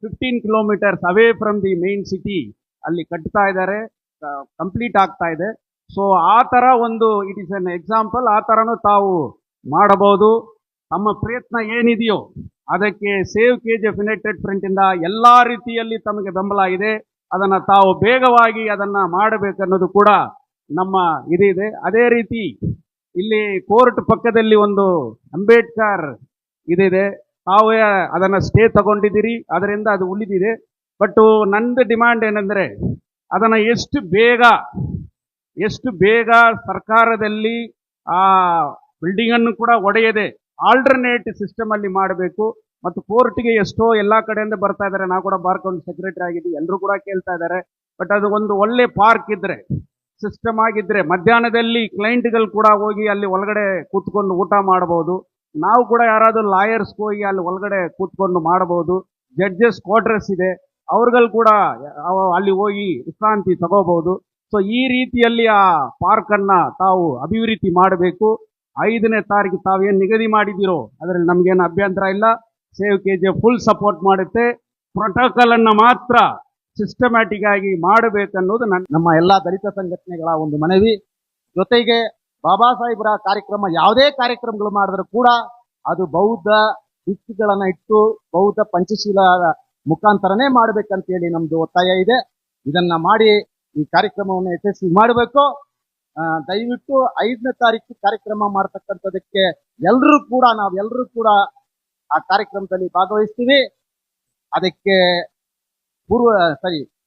15 kilometres away from the main city ಅಲ್ಲಿ ಕಟ್ತಾ ಇದ್ದಾರೆ, ಕಂಪ್ಲೀಟ್ ಆಗ್ತಾ ಇದೆ. ಸೊ ಆ ಥರ ಒಂದು ಇಟ್ ಈಸ್ ಎನ್ ಎಕ್ಸಾಂಪಲ್. ಆ ಥರನೂ ತಾವು ಮಾಡಬಹುದು. ತಮ್ಮ ಪ್ರಯತ್ನ ಏನಿದೆಯೋ ಅದಕ್ಕೆ ಸೇವ್ KGF ಯುನೈಟೆಡ್ ಫ್ರಂಟಿಂದ ಎಲ್ಲ ರೀತಿಯಲ್ಲಿ ತಮಗೆ ಬೆಂಬಲ ಇದೆ. ಅದನ್ನು ತಾವು ಬೇಗವಾಗಿ ಅದನ್ನು ಮಾಡಬೇಕನ್ನೋದು ಕೂಡ ನಮ್ಮ ಇದಿದೆ. ಅದೇ ರೀತಿ ಇಲ್ಲಿ ಕೋರ್ಟ್ ಪಕ್ಕದಲ್ಲಿ ಒಂದು ಅಂಬೇಡ್ಕರ್ ಇದಿದೆ, ತಾವೇ ಅದನ್ನು ಸ್ಟೇ ತಗೊಂಡಿದ್ದೀರಿ, ಅದರಿಂದ ಅದು ಉಳಿದಿದೆ. ಬಟ್ ನಂದು ಡಿಮ್ಯಾಂಡ್ ಏನಂದರೆ ಅದನ್ನು ಎಷ್ಟು ಬೇಗ ಸರ್ಕಾರದಲ್ಲಿ ಆ ಬಿಲ್ಡಿಂಗನ್ನು ಕೂಡ ಒಡೆಯದೆ ಆಲ್ಟರ್ನೇಟ್ ಸಿಸ್ಟಮಲ್ಲಿ ಮಾಡಬೇಕು. ಮತ್ತು ಕೋರ್ಟ್ಗೆ ಎಷ್ಟೋ ಎಲ್ಲ ಕಡೆಯಿಂದ ಬರ್ತಾ ಇದ್ದಾರೆ. ನಾವು ಕೂಡ ಬಾರ್ ಕೌನ್ಸಿಲ್ ಸೆಕ್ರೆಟರಿ ಆಗಿದ್ದೀವಿ, ಎಲ್ಲರೂ ಕೂಡ ಕೇಳ್ತಾ ಇದ್ದಾರೆ. ಬಟ್ ಅದು ಒಂದು ಒಳ್ಳೆ ಪಾರ್ಕ್ ಇದ್ದರೆ ಸಿಸ್ಟಮ್ ಆಗಿದ್ರೆ ಮಧ್ಯಾಹ್ನದಲ್ಲಿ ಕ್ಲೈಂಟ್ಗಳು ಕೂಡ ಹೋಗಿ ಅಲ್ಲಿ ಒಳಗಡೆ ಕೂತ್ಕೊಂಡು ಊಟ ಮಾಡಬಹುದು. ನಾವು ಕೂಡ ಯಾರಾದರೂ ಲಾಯರ್ಸ್ ಹೋಗಿ ಅಲ್ಲಿ ಒಳಗಡೆ ಕೂತ್ಕೊಂಡು ಮಾಡಬಹುದು. ಜಡ್ಜಸ್ ಕ್ವಾರ್ಟರ್ಸ್ ಇದೆ, ಅವ್ರುಗಳು ಕೂಡ ಅಲ್ಲಿ ಹೋಗಿ ವಿಶ್ರಾಂತಿ ತಗೋಬಹುದು. ಸೊ ಈ ರೀತಿಯಲ್ಲಿ ಆ ಪಾರ್ಕ್ ಅನ್ನ ತಾವು ಅಭಿವೃದ್ಧಿ ಮಾಡಬೇಕು. 5ನೇ ತಾರೀಕು ತಾವೇನು ನಿಗದಿ ಮಾಡಿದಿರೋ ಅದರಲ್ಲಿ ನಮ್ಗೇನು ಅಭ್ಯಂತರ ಇಲ್ಲ. ಸೇವ್ KGF ಫುಲ್ ಸಪೋರ್ಟ್ ಮಾಡುತ್ತೆ. ಪ್ರೋಟೋಕಾಲ್ ಅನ್ನ ಮಾತ್ರ ಸಿಸ್ಟಮ್ಯಾಟಿಕ್ ಆಗಿ ಮಾಡಬೇಕನ್ನೋದು ನಮ್ಮ ಎಲ್ಲಾ ದಲಿತ ಸಂಘಟನೆಗಳ ಒಂದು ಮನವಿ. ಜೊತೆಗೆ ಬಾಬಾ ಸಾಹೇಬ್ರ ಕಾರ್ಯಕ್ರಮ ಯಾವುದೇ ಕಾರ್ಯಕ್ರಮಗಳು ಮಾಡಿದ್ರು ಕೂಡ ಅದು ಬೌದ್ಧ ಭಿಕ್ಷುಗಳನ್ನ ಇಟ್ಟು ಬೌದ್ಧ ಪಂಚಶೀಲ ಮುಖಾಂತರನೇ ಮಾಡ್ಬೇಕಂತೇಳಿ ನಮ್ದು ಒತ್ತಾಯ ಇದೆ. ಇದನ್ನ ಮಾಡಿ ಈ ಕಾರ್ಯಕ್ರಮವನ್ನು ಯಶಸ್ವಿ ಮಾಡಬೇಕು. ದಯವಿಟ್ಟು 5ನೇ ತಾರೀಕು ಕಾರ್ಯಕ್ರಮ ಮಾಡತಕ್ಕಂಥದಕ್ಕೆ ನಾವೆಲ್ಲರೂ ಕೂಡ ಆ ಕಾರ್ಯಕ್ರಮದಲ್ಲಿ ಭಾಗವಹಿಸ್ತೀವಿ. ಅದಕ್ಕೆ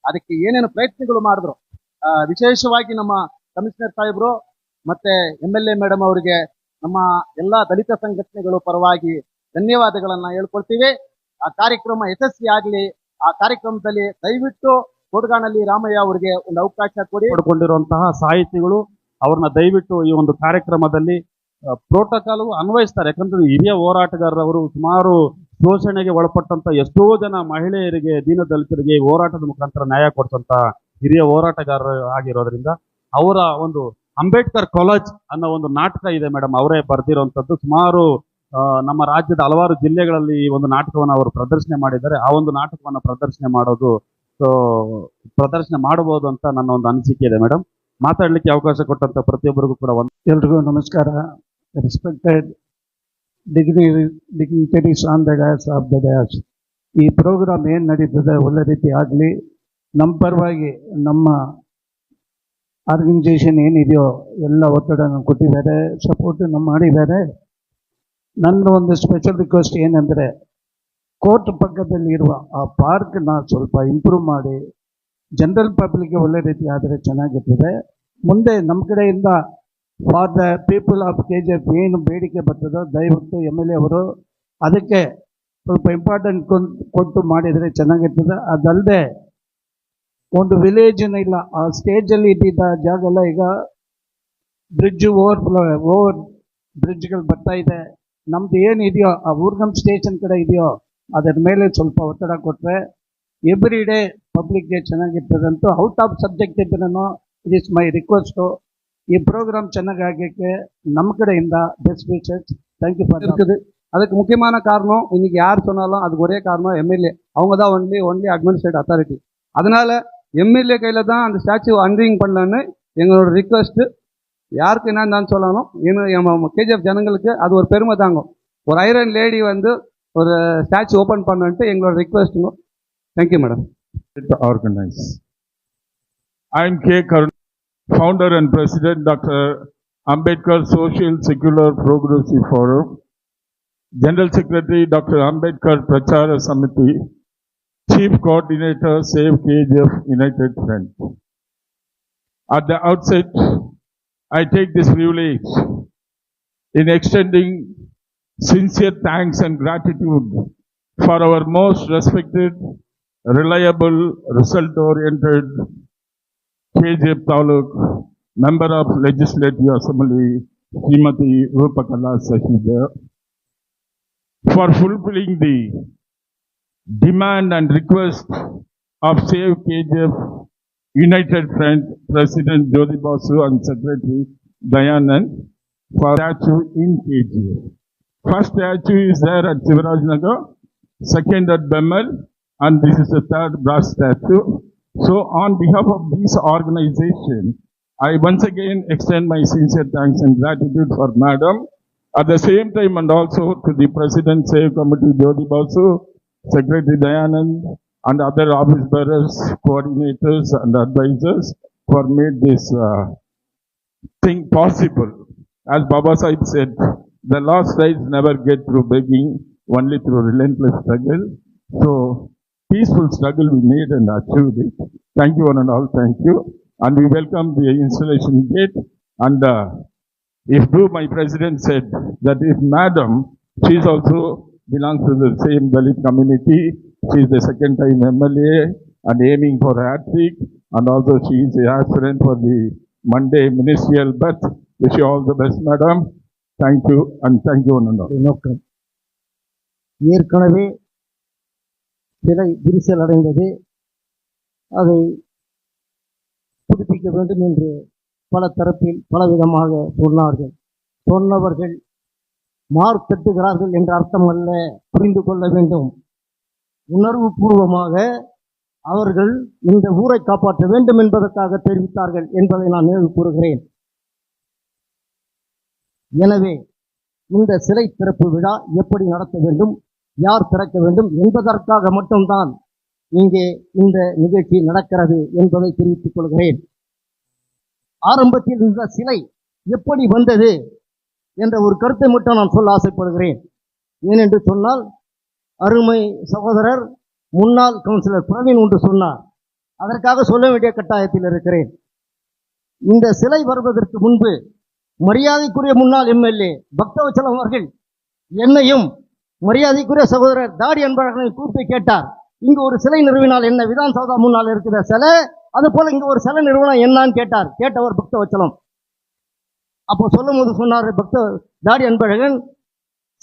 ಅದಕ್ಕೆ ಏನೇನು ಪ್ರಯತ್ನಗಳು ಮಾಡಿದ್ರು, ವಿಶೇಷವಾಗಿ ನಮ್ಮ ಕಮಿಷನರ್ ಸಾಹೇಬರು ಮತ್ತೆ MLA ಮೇಡಮ್ ಅವರಿಗೆ ನಮ್ಮ ಎಲ್ಲಾ ದಲಿತ ಸಂಘಟನೆಗಳು ಪರವಾಗಿ ಧನ್ಯವಾದಗಳನ್ನ ಹೇಳ್ಕೊಳ್ತೀವಿ. ಆ ಕಾರ್ಯಕ್ರಮ ಯಶಸ್ವಿ ಆಗಲಿ. ಆ ಕಾರ್ಯಕ್ರಮದಲ್ಲಿ ದಯವಿಟ್ಟು ಕೊಡಗಾನಹಳ್ಳಿ ರಾಮಯ್ಯ ಅವರಿಗೆ ಒಂದು ಅವಕಾಶ ಕೊಡಿ. ಪಡ್ಕೊಂಡಿರುವಂತಹ ಸಾಹಿತಿಗಳು ಅವ್ರನ್ನ ದಯವಿಟ್ಟು ಈ ಒಂದು ಕಾರ್ಯಕ್ರಮದಲ್ಲಿ ಪ್ರೋಟೋಕಾಲ್ ಅನ್ವಯಿಸ್ತಾರೆ. ಯಾಕಂದ್ರೆ ಹಿರಿಯ ಹೋರಾಟಗಾರರವರು ಸುಮಾರು ಶೋಷಣೆಗೆ ಒಳಪಟ್ಟಂತ ಎಷ್ಟೋ ಜನ ಮಹಿಳೆಯರಿಗೆ, ದೀನದಲಿತರಿಗೆ ಹೋರಾಟದ ಮುಖಾಂತರ ನ್ಯಾಯ ಕೊಡ್ಸಂತ ಹಿರಿಯ ಹೋರಾಟಗಾರರು ಆಗಿರೋದ್ರಿಂದ ಅವರ ಒಂದು ಅಂಬೇಡ್ಕರ್ ಕಾಲೇಜ್ ಅನ್ನೋ ಒಂದು ನಾಟಕ ಇದೆ ಮೇಡಮ್, ಅವರೇ ಬರೆದಿರುವಂತದ್ದು. ಸುಮಾರು ನಮ್ಮ ರಾಜ್ಯದ ಹಲವಾರು ಜಿಲ್ಲೆಗಳಲ್ಲಿ ಈ ಒಂದು ನಾಟಕವನ್ನು ಅವರು ಪ್ರದರ್ಶನ ಮಾಡಿದ್ದಾರೆ. ಆ ಒಂದು ನಾಟಕವನ್ನು ಪ್ರದರ್ಶನ ಮಾಡಬಹುದು ಅಂತ ನನ್ನ ಒಂದು ಅನಿಸಿಕೆ ಇದೆ ಮೇಡಮ್. ಮಾತಾಡ್ಲಿಕ್ಕೆ ಅವಕಾಶ ಕೊಟ್ಟಂತ ಪ್ರತಿಯೊಬ್ಬರಿಗೂ ಕೂಡ ಎಲ್ರಿಗೂ ನಮಸ್ಕಾರ. Respected dignitaries on the Dias of the Dias. ಈ ಪ್ರೋಗ್ರಾಮ್ ಏನು ನಡೀತದೆ ಒಳ್ಳೆ ರೀತಿ ಆಗಲಿ. ನಮ್ಮ ಪರವಾಗಿ ನಮ್ಮ ಆರ್ಗನೈಸೇಷನ್ ಏನಿದೆಯೋ ಎಲ್ಲ ಒತ್ತಡನ ಕೊಟ್ಟಿದ್ದಾರೆ, ಸಪೋರ್ಟನ್ನು ಮಾಡಿದ್ದಾರೆ. ನನ್ನ ಒಂದು ಸ್ಪೆಷಲ್ ರಿಕ್ವೆಸ್ಟ್ ಏನಂದರೆ, ಕೋರ್ಟ್ ಪಕ್ಕದಲ್ಲಿರುವ ಆ ಪಾರ್ಕ್ನ ಸ್ವಲ್ಪ ಇಂಪ್ರೂವ್ ಮಾಡಿ ಜನರಲ್ ಪಬ್ಲಿಕ್ಗೆ ಒಳ್ಳೆ ರೀತಿ ಆದರೆ ಚೆನ್ನಾಗಿರ್ತದೆ. ಮುಂದೆ ನಮ್ಮ ಕಡೆಯಿಂದ for the people of KGF ಏನು ಬೇಡಿಕೆ ಬರ್ತದೋ ದಯವಿಟ್ಟು MLA ಅವರು ಅದಕ್ಕೆ ಸ್ವಲ್ಪ ಇಂಪಾರ್ಟೆಂಟ್ ಕೊಟ್ಟು ಮಾಡಿದರೆ ಚೆನ್ನಾಗಿರ್ತದೆ. ಅದಲ್ಲದೆ ಒಂದು ವಿಲೇಜಿನ ಇಲ್ಲ, ಆ ಸ್ಟೇಜಲ್ಲಿ ಇದ್ದಿದ್ದ ಜಾಗ ಎಲ್ಲ ಈಗ ಓವರ್ ಬ್ರಿಡ್ಜ್ಗಳು ಬರ್ತಾ ಇದೆ. ನಮ್ದು ಏನಿದೆಯೋ ಆ ಊರ್ಗಮ್ ಸ್ಟೇಷನ್ ಕಡೆ ಇದೆಯೋ ಅದರ ಮೇಲೆ ಸ್ವಲ್ಪ ಒತ್ತಡ ಕೊಟ್ಟರೆ ಎವ್ರಿ ಡೇ ಪಬ್ಲಿಕ್ಗೆ ಚೆನ್ನಾಗಿರ್ತದಂತೂ. ಔಟ್ ಆಫ್ ಸಬ್ಜೆಕ್ಟ್ ಇದ್ರೂ ಇಟ್ ಇಸ್ ಮೈ ರಿಕ್ವೆಸ್ಟು. ಈ ಪ್ರೋಗ್ರಾಮ್ ಚೆನ್ನಾಗಿ ಆಗಕ್ಕೆ ನಮ್ಮ ಕಡೆಯಿಂದ best wishes. Thank you for இருக்குது. அதுக்கு முக்கியமான காரணம் இன்னைக்கு யார் சொன்னாலும் அதுக்கு ஒரே காரணம் MLA. அவங்க தான் ஒன்லி அட்மினிஸ்ட்ரேட்டிவ் அத்தாரிட்டி. அதனால MLA கையில தான் அந்த ஸ்டாச்சு அன்ரிங் பண்ணலன்னு எங்களோட ரிக்வெஸ்ட். யாருக்கு என்னன்னு சொல்லணும், KGF ஜனங்களுக்கு அது ஒரு பெருமை தாங்கும். ஒரு ஐரன் லேடி வந்து ஒரு ஸ்டாச்சு ஓப்பன் பண்ணிட்டு எங்களோட ரிக்வெஸ்ட்டுங்க. Thank you madam. Organize. I am K. Karun, founder and president, Dr. Ambedkar Social Secular Progressive Forum, General Secretary, Dr. Ambedkar Prachara Samiti, Chief Coordinator, Save KGF United Front. At the outset, I take this privilege in extending sincere thanks and gratitude for our most respected, reliable, result-oriented KGF Taluk Member of Legislative Assembly, Srimati Rupakala Sahida, for fulfilling the demand and request of Save KGF United Front President Jyoti Basu and Secretary Dayanand for statue in KGF. First statue is there at Sivaraj Nagar, second at Bemal, and this is the third brass statue. So on behalf of this organization, I once again extend my sincere thanks and gratitude for Madam. At the same time, and also to the President Save Committee Jyoti Basu, Secretary Dayanand, and other office bearers, coordinators and advisors for made this thing possible. As Baba Sahib said, the lost rights never get through begging, only through relentless struggle. So, peaceful struggle we made and achieved it. Thank you one and all, thank you. And we welcome the installation gate. And if my president said that if Madam, she also belongs to the same Dalit community, she is the second time MLA and aiming for hat-trick, and also she is the aspirant for the Monday ministerial birth. Wish you all the best, madam. Thank you and thank you, Nanda. நோக்கம் ஏற்கனவே சிலை விரிசல் அடைந்தது, அதை புதுப்பிக்க வேண்டும் என்று பல தரப்பில் பலவிதமாக சொன்னவர்கள் மார்க் தட்டுகிறார்கள் என்ற அர்த்தம் அல்ல, புரிந்து கொள்ள வேண்டும். உணர்வு பூர்வமாக அவர்கள் இந்த ஊரை காப்பாற்ற வேண்டும் என்பதற்காக தெரிவித்தார்கள் என்பதை நான் நினைவு கூறுகிறேன். எனவே இந்த சிலை திறப்பு விழா எப்படி நடத்த வேண்டும், யார் திறக்க வேண்டும் என்பதற்காக மட்டும்தான் இங்கே இந்த நிகழ்ச்சி நடக்கிறது என்பதை தெரிவித்துக் கொள்கிறேன். ஆரம்பத்தில் இந்த சிலை எப்படி வந்தது என்ற ஒரு கருத்தை மட்டும் நான் சொல்ல ஆசைப்படுகிறேன். ஏனென்று சொன்னால், அருமை சகோதரர் முன்னாள் கவுன்சிலர் பிரவீன் ஒன்று சொன்னார், அதற்காக சொல்ல வேண்டிய கட்டாயத்தில் இருக்கிறேன். இந்த சிலை வருவதற்கு முன்பு மரியாதைக்குரிய முன்னாள் எம்எல்ஏ பக்தவச்சலம் அவர்கள் என்னையும் மரியாதைக்குரிய சகோதரர் தாடி அன்பழகனை கூப்பிட்டு கேட்டார், இங்கு ஒரு சிலை நிறுவினால் என்ன, விதான் சௌதா முன்னால் இருக்கிற சிலை, அது போல இங்க ஒரு சிலை நிறுவனம் என்னன்னு கேட்டவர் பக்தவச்சலம். அப்போ சொல்லும் போது சொன்னார் தாடி அன்பழகன்,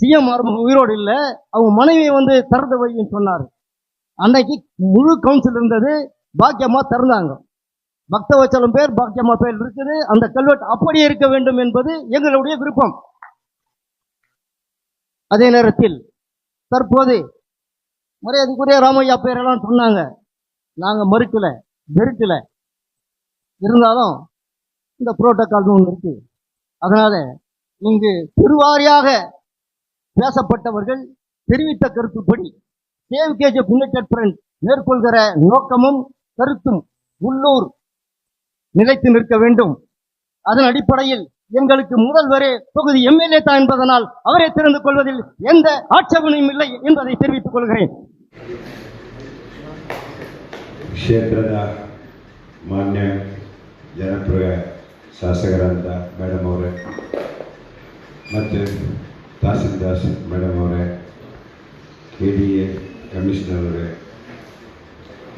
சிஎம் ஆறுமுகம் உயிரோடு இல்லை, அவங்க மனைவியை வந்து திறந்து வைன்னு சொன்னார். அன்னைக்கு முழு கவுன்சில் இருந்தது, பாக்கியமா திறந்தாங்க. பக்தவச்சலம் பேர் பாக்கியமா பேர் இருக்குது. அந்த கல்வெட்டு அப்படியே இருக்க வேண்டும் என்பது எங்களுடைய விருப்பம். அதே நேரத்தில் தற்போது மரியாதைக்குரிய ராமையா பேரெல்லாம் சொன்னாங்க, நாங்க மறுக்கல வெறுக்கல, இருந்தாலும் இந்த புரோட்டோகால் ஒன்று இருக்கு. அதனால இங்கு பெருவாரியாக பேசப்பட்டவர்கள் தெரிவித்த கருத்துப்படி சேவ் கேஜிஎஃப் யுனைடெட் ஃப்ரண்ட் மேற்கொள்கிற நோக்கமும் கருத்தும் உள்ளூர் நிலைத்து நிற்க வேண்டும். அதன் அடிப்படையில் எங்களுக்கு முதல்வரே தொகுதி எம்எல்ஏ தான் என்பதனால் அவரை தெரிந்து கொள்வதில் எந்த ஆட்சேபனையும் இல்லை என்பதை தெரிவித்துக் கொள்கிறேன். ಕ್ಷೇತ್ರದ ಮಾನ್ಯ ಜನಪ್ರಿಯ ಶಾಸಕರಾದ ಮೇಡಮ್ ಅವರೇ ಮತ್ತು ತಹಸೀಲ್ದಾರ್ ಮೇಡಮ್ ಅವರೇ, KDA ಕಮಿಷನರ್ ಅವರೇ,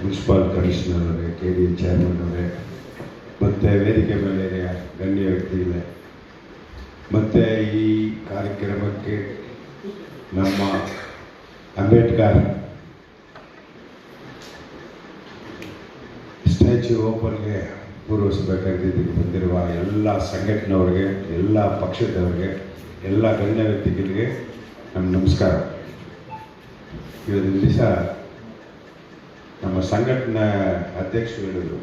ಮುನ್ಸಿಪಲ್ ಕಮಿಷನರ್ ಅವರೇ, KDA ಚೇರ್ಮನ್ ಅವರೇ, ಮತ್ತು ವೇದಿಕೆ ಮೇಲೆ ಗಣ್ಯ ವ್ಯಕ್ತಿಗಳೇ, ಮತ್ತು ಈ ಕಾರ್ಯಕ್ರಮಕ್ಕೆ ನಮ್ಮ ಅಂಬೇಡ್ಕರ್ ಸ್ಟ್ಯಾಚ್ಯೂ ಓಪನ್ಗೆ ಪೂರ್ವಸಬೇಕಾಗಿ ಬಂದಿರುವ ಎಲ್ಲ ಸಂಘಟನೆಯವರಿಗೆ, ಎಲ್ಲ ಪಕ್ಷದವರಿಗೆ, ಎಲ್ಲ ಗಣ್ಯ ವ್ಯಕ್ತಿಗಳಿಗೆ ನಮ್ಮ ನಮಸ್ಕಾರ. ಇವತ್ತಿನ ದಿವಸ ನಮ್ಮ ಸಂಘಟನಾ ಅಧ್ಯಕ್ಷರು ಹೇಳಿದರು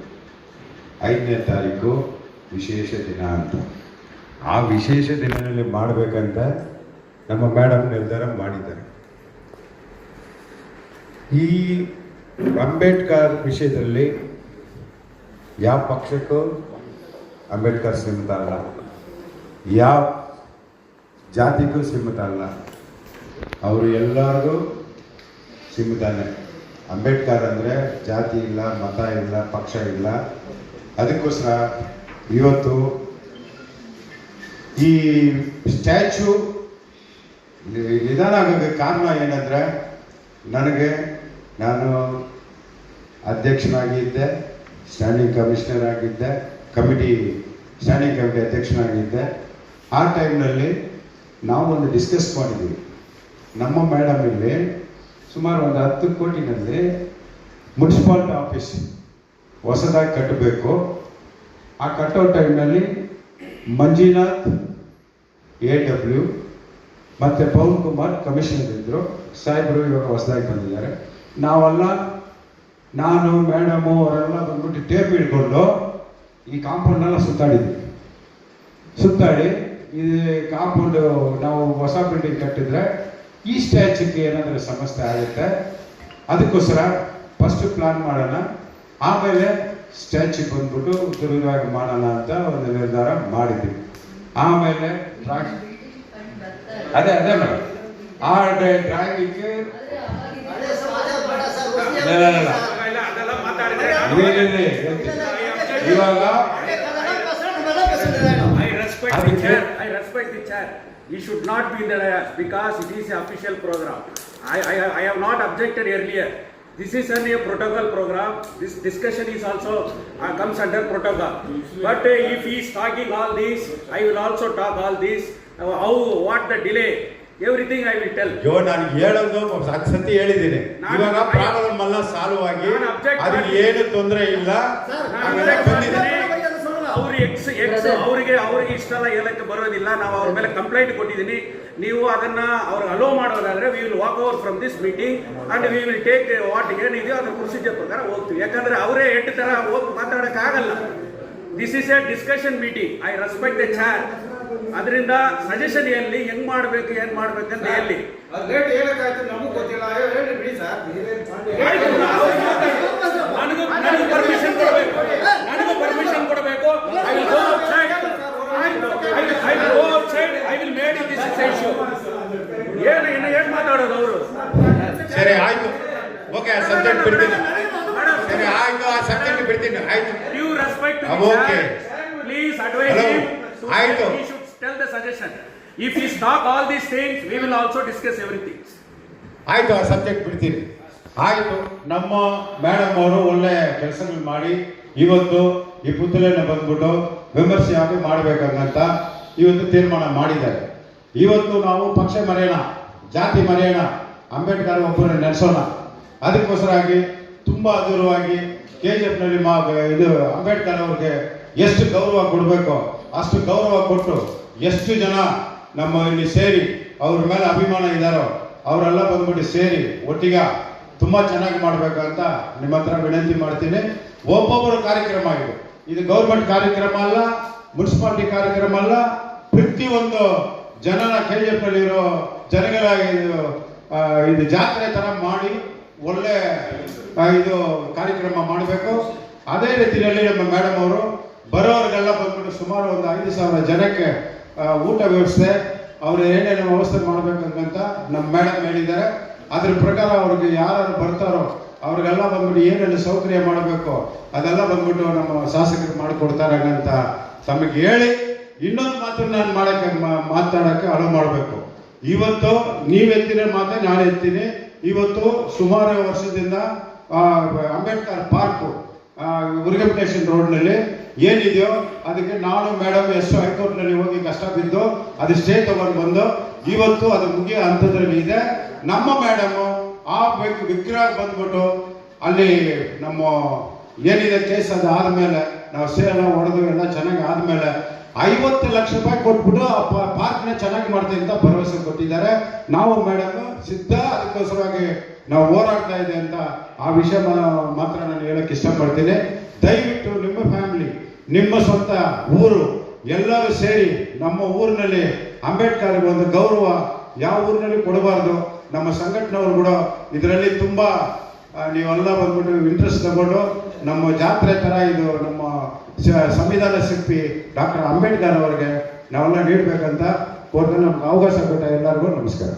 5ನೇ ತಾರೀಕು ವಿಶೇಷ ದಿನ ಅಂತ. ಆ ವಿಶೇಷ ದಿನದಲ್ಲಿ ಮಾಡಬೇಕಂತ ನಮ್ಮ ಮೇಡಮ್ ನಿರ್ಧಾರ ಮಾಡಿದ್ದಾರೆ. ಈ ಅಂಬೇಡ್ಕರ್ ವಿಷಯದಲ್ಲಿ ಯಾವ ಪಕ್ಷಕ್ಕೂ ಅಂಬೇಡ್ಕರ್ ಸೀಮಿತ ಅಲ್ಲ, ಯಾವ ಜಾತಿಗೂ ಸೀಮಿತ ಅಲ್ಲ, ಅವರು ಎಲ್ಲರಿಗೂ ಸೀಮಿತಾನೆ. ಅಂಬೇಡ್ಕರ್ ಅಂದರೆ ಜಾತಿ ಇಲ್ಲ, ಮತ ಇಲ್ಲ, ಪಕ್ಷ ಇಲ್ಲ. ಅದಕ್ಕೋಸ್ಕರ ಇವತ್ತು ಈ ಸ್ಟ್ಯಾಚ್ಯೂ ನಿಧಾನ ಆಗೋಕ್ಕೆ ಕಾರಣ ಏನಂದರೆ, ನಾನು ಅಧ್ಯಕ್ಷನಾಗಿದ್ದೆ, ಸ್ಟ್ಯಾಂಡಿಂಗ್ ಕಮಿಷನರ್ ಆಗಿದ್ದೆ, ಸ್ಟ್ಯಾಂಡಿಂಗ್ ಕಮಿಟಿ ಅಧ್ಯಕ್ಷನಾಗಿದ್ದೆ. ಆ ಟೈಮ್ನಲ್ಲಿ ನಾವು ಒಂದು ಡಿಸ್ಕಸ್ ಮಾಡಿದ್ವಿ. ನಮ್ಮ ಮೇಡಮ್ ಇಲ್ಲಿ ಸುಮಾರು ಒಂದು 10 ಕೋಟಿನಲ್ಲಿ ಮುನ್ಸಿಪಾಲಿಟಿ ಆಫೀಸ್ ಹೊಸದಾಗಿ ಕಟ್ಟಬೇಕು. ಆ ಕಟ್ಟೋ ಟೈಮ್ನಲ್ಲಿ ಮಂಜುನಾಥ್ AW ಮತ್ತು ಪವನ್ ಕುಮಾರ್ ಕಮಿಷನರ್ ಇದ್ದರು. ಸಾಹೇಬರು ಇವಾಗ ಹೊಸದಾಗಿ ಬಂದಿದ್ದಾರೆ. ನಾನು ಮೇಡಮು ಅವರೆಲ್ಲ ಬಂದ್ಬಿಟ್ಟು ಟೇಪ್ ಹಿಡ್ಕೊಂಡು ಈ ಕಾಂಪೌಂಡ್ನೆಲ್ಲ ಸುತ್ತಾಡಿ ಇದು ಕಾಂಪೌಂಡು ನಾವು ಹೊಸ ಬಿಲ್ಡಿಂಗ್ ಕಟ್ಟಿದ್ರೆ ಈ ಸ್ಟ್ಯಾಚ್ಯೂಗೆ ಏನಾದರೂ ಸಮಸ್ಯೆ ಆಗುತ್ತೆ, ಅದಕ್ಕೋಸ್ಕರ ಫಸ್ಟ್ ಪ್ಲಾನ್ ಮಾಡೋಣ, ಆಮೇಲೆ ಸ್ಟ್ಯಾಚ್ಯೂ ಬಂದ್ಬಿಟ್ಟು ದುರ್ಗವಾಗಿ ಮಾಡೋಣ ಅಂತ ಒಂದು ನಿರ್ಧಾರ ಮಾಡಿದ್ವಿ. ಆಮೇಲೆ ಅದೇ ಮೇಡಮ್ ಆ ಡ್ರಾಯಿಂಗಿಗೆ ಇವಾಗ I respect the chair. He should not be in the dais because it is an official program. I have not objected earlier. This is only a protocol program. This discussion is also comes under protocol. But if he is talking all this, I will also talk all this. How, what the delay, everything I will tell. ಅಯ್ಯೋ ನಾನು ಹೇಳೋದು ಸತಿ ಹೇಳಿದ್ದೀನಿ. ಇವಾಗ problem ಎಲ್ಲ solve ಆಗಿ ಅದಕ್ಕೆ ಏನು ತೊಂದರೆ ಇಲ್ಲ. ಅವರಿಗೆ ಇಷ್ಟ ಎಲ್ಲ ಹೇಳಕ್ಕೆ ಬರೋದಿಲ್ಲ. ನಾವು ಅವ್ರ ಮೇಲೆ ಕಂಪ್ಲೇಂಟ್ ಕೊಟ್ಟಿದ್ದೀನಿ. ನೀವು ಅದನ್ನ ಅವ್ರು ಅಲೋ ಮಾಡೋದಾದ್ರೆ we will walk over from this meeting and we will take what ಏನಿದೆಯೋ ಅದ್ರ ಪ್ರೊಸೀಜರ್ ಪ್ರಕಾರ ಹೋಗ್ತೀವಿ. ಯಾಕಂದ್ರೆ ಅವರೇ ಎಂಟು ತರ ಹೋಗಿ ಮಾತಾಡಕ್ ಆಗಲ್ಲ. This is a discussion meeting. I respect the chair. ಅದರಿಂದ ಸಜೆಷನ್ ಎಲ್ಲಿ ಹೆಂಗ್ ಮಾಡ್ಬೇಕು ಏನ್ ಮಾಡ್ಬೇಕಂತ ಎಲ್ಲಿ ನಮಗೂ ಗೊತ್ತಿಲ್ಲ. ಬಿಡಿ ಸರ್, ನನಗೂ ಪರ್ಮಿಷನ್ ಕೊಡಬೇಕು. ನನಗೂ ಪರ್ಮಿಷನ್ ಕೊಡಬೇಕು. I will go outside. I will go outside. I will made it this issue. ಏನ್ ಮಾತಾಡೋದು ಅವರು? ಸರಿ ಆಯ್ತು, ಓಕೆ, ಆ ಸಬ್ಜೆಕ್ಟ್ ಬಿಡ್ತೀನಿ. ಸರಿ ಆಯ್ತು, ಆ ಸಬ್ಜೆಕ್ಟ್ ಬಿಡ್ತೀನಿ. ಆಯ್ತು, due respect. Okay, please advise him. ಆಯ್ತು, he should tell the suggestion. If he talk all these things, we will also discuss everything. ಆಯ್ತು, ಆ ಸಬ್ಜೆಕ್ಟ್ ಬಿಡ್ತೀನಿ. ಆಯ್ತು, ನಮ್ಮ ಮೇಡಮ್ ಅವರು ಒಳ್ಳೆ ಕೆಲಸಗಳು ಮಾಡಿ ಇವತ್ತು ಈ ಪುತ್ತಲೆಯನ್ನು ಬಂದ್ಬಿಟ್ಟು ವಿಮರ್ಶೆಯಾಗಿ ಮಾಡಬೇಕಂತ ಇವತ್ತು ತೀರ್ಮಾನ ಮಾಡಿದ್ದಾರೆ. ಇವತ್ತು ನಾವು ಪಕ್ಷ ಮರೆಯೋಣ, ಜಾತಿ ಮರೆಯೋಣ, ಅಂಬೇಡ್ಕರ್ ಒಬ್ಬರನ್ನು ನೆನೆಸೋಣ. ಅದಕ್ಕೋಸ್ಕರಾಗಿ ತುಂಬಾ ಅದ್ಭುತವಾಗಿ KGF-ನಲ್ಲಿ ಇದು ಅಂಬೇಡ್ಕರ್ ಅವ್ರಿಗೆ ಎಷ್ಟು ಗೌರವ ಕೊಡಬೇಕು ಅಷ್ಟು ಗೌರವ ಕೊಟ್ಟು ಎಷ್ಟು ಜನ ನಮ್ಮ ಇಲ್ಲಿ ಸೇರಿ ಅವ್ರ ಮೇಲೆ ಅಭಿಮಾನ ಇದ್ದಾರೋ ಅವರೆಲ್ಲ ಬಂದ್ಬಿಟ್ಟು ಸೇರಿ ಒಟ್ಟಿಗೆ ತುಂಬಾ ಚೆನ್ನಾಗಿ ಮಾಡಬೇಕು ಅಂತ ನಿಮ್ಮ ಹತ್ರ ವಿನಂತಿ ಮಾಡ್ತೀನಿ. ಒಬ್ಬೊಬ್ಬರು ಕಾರ್ಯಕ್ರಮ ಆಗಿದೆ. ಇದು ಗೌರ್ಮೆಂಟ್ ಕಾರ್ಯಕ್ರಮ ಅಲ್ಲ, ಮುನ್ಸಿಪಾಲಿಟಿ ಕಾರ್ಯಕ್ರಮ ಅಲ್ಲ. ಪ್ರತಿಯೊಂದು ಜನರ KGF-ನಲ್ಲಿರೋ ಜನಗಳ ಇದು ಜಾತ್ರೆ ತರ ಮಾಡಿ ಒಳ್ಳೆ ಇದು ಕಾರ್ಯಕ್ರಮ ಮಾಡಬೇಕು. ಅದೇ ರೀತಿಯಲ್ಲಿ ನಮ್ಮ ಮೇಡಮ್ ಅವರು ಬರೋರಿಗೆಲ್ಲ ಬಂದ್ಬಿಟ್ಟು ಸುಮಾರು ಒಂದು 5,000 ಜನಕ್ಕೆ ಊಟ ವ್ಯವಸ್ಥೆ ಅವ್ರು ಏನೇನು ವ್ಯವಸ್ಥೆ ಮಾಡ್ಬೇಕಂತ ನಮ್ಮ ಮೇಡಮ್ ಹೇಳಿದ್ದಾರೆ. ಅದ್ರ ಪ್ರಕಾರ ಅವ್ರಿಗೆ ಯಾರು ಬರ್ತಾರೋ ಅವ್ರಿಗೆಲ್ಲ ಬಂದ್ಬಿಟ್ಟು ಏನೇನು ಸೌಕರ್ಯ ಮಾಡಬೇಕು ಅದೆಲ್ಲ ಬಂದ್ಬಿಟ್ಟು ನಮ್ಮ ಶಾಸಕರು ಮಾಡಿಕೊಡ್ತಾರೆ ಅಂತ ತಮಗೆ ಹೇಳಿ ಇನ್ನೊಂದು ಮಾತನ್ನು ನಾನು ಮಾತಾಡಕ್ಕೆ ಅಲೋ ಮಾಡಬೇಕು. ಇವತ್ತು ನೀವೆತ್ತಿನ ಮಾತೆ ನಾನು ಎತ್ತೀನಿ. ಇವತ್ತು ಸುಮಾರು ವರ್ಷದಿಂದ ಅಂಬೇಡ್ಕರ್ ಪಾರ್ಕ್ ಉರ್ಗಂ ಸ್ಟೇಷನ್ ರೋಡ್ನಲ್ಲಿ ಏನಿದೆಯೋ ಅದಕ್ಕೆ ನಾನು ಮೇಡಮ್ ಹೈಕೋರ್ಟ್ನಲ್ಲಿ ಹೋಗಿ ಕಷ್ಟ ಬಿದ್ದು ಅದು ಸ್ಟೇ ತಗೊಂಡು ಬಂದು ಇವತ್ತು ಅದು ಮುಗಿಯೋ ಹಂತದಲ್ಲಿ ಇದೆ. ನಮ್ಮ ಮೇಡಮ್ ಆ ವಿಗ್ರಹ ಬಂದ್ಬಿಟ್ಟು ಅಲ್ಲಿ ನಮ್ಮ ಏನಿದೆ ಕೇಸ್ ಅದು ಆದ್ಮೇಲೆ ನಾವು ಸ್ಟೇ ಎಲ್ಲ ಹೊಡೆದು ಎಲ್ಲ ಚೆನ್ನಾಗಿ ಆದ್ಮೇಲೆ 50 ಲಕ್ಷ ರೂಪಾಯಿ ಕೊಟ್ಬಿಟ್ಟು ಪಾರ್ಕ್ನ ಚೆನ್ನಾಗಿ ಮಾಡ್ತೀವಿ ಅಂತ ಭರವಸೆ ಕೊಟ್ಟಿದ್ದಾರೆ. ನಾವು ಮೇಡಮ್ ಸಿದ್ಧ, ಅದಕ್ಕೋಸ್ಕರವಾಗಿ ನಾವು ಹೋರಾಡ್ತಾ ಇದೆ ಅಂತ ಆ ವಿಷಯ ಮಾತ್ರ ನಾನು ಹೇಳಕ್ ಇಷ್ಟಪಡ್ತೀನಿ. ದಯವಿಟ್ಟು ನಿಮ್ಮ ಫ್ಯಾಮಿಲಿ, ನಿಮ್ಮ ಸ್ವಂತ ಊರು ಎಲ್ಲರೂ ಸೇರಿ ನಮ್ಮ ಊರಿನಲ್ಲಿ ಅಂಬೇಡ್ಕರ್ಗೆ ಒಂದು ಗೌರವ ಯಾವ ಊರಿನಲ್ಲಿ ಕೊಡಬಾರ್ದು. ನಮ್ಮ ಸಂಘಟನೆಯವರು ಕೂಡ ಇದರಲ್ಲಿ ತುಂಬಾ ನೀವೆಲ್ಲ ಬಂದ್ಬಿಟ್ಟು ಇಂಟ್ರೆಸ್ಟ್ ತಗೊಂಡು ನಮ್ಮ ಜಾತ್ರೆ ತರ ಇದು ನಮ್ಮ ಸಂವಿಧಾನ ಶಿಲ್ಪಿ ಡಾಕ್ಟರ್ ಅಂಬೇಡ್ಕರ್ ಅವರಿಗೆ ನಾವೆಲ್ಲ ನೀಡಬೇಕಂತ ಕೋರ್ಟಲ್ಲಿ ನಮ್ಗೆ ಅವಕಾಶ ಕೊಟ್ಟ ಎಲ್ಲರಿಗೂ ನಮಸ್ಕಾರ.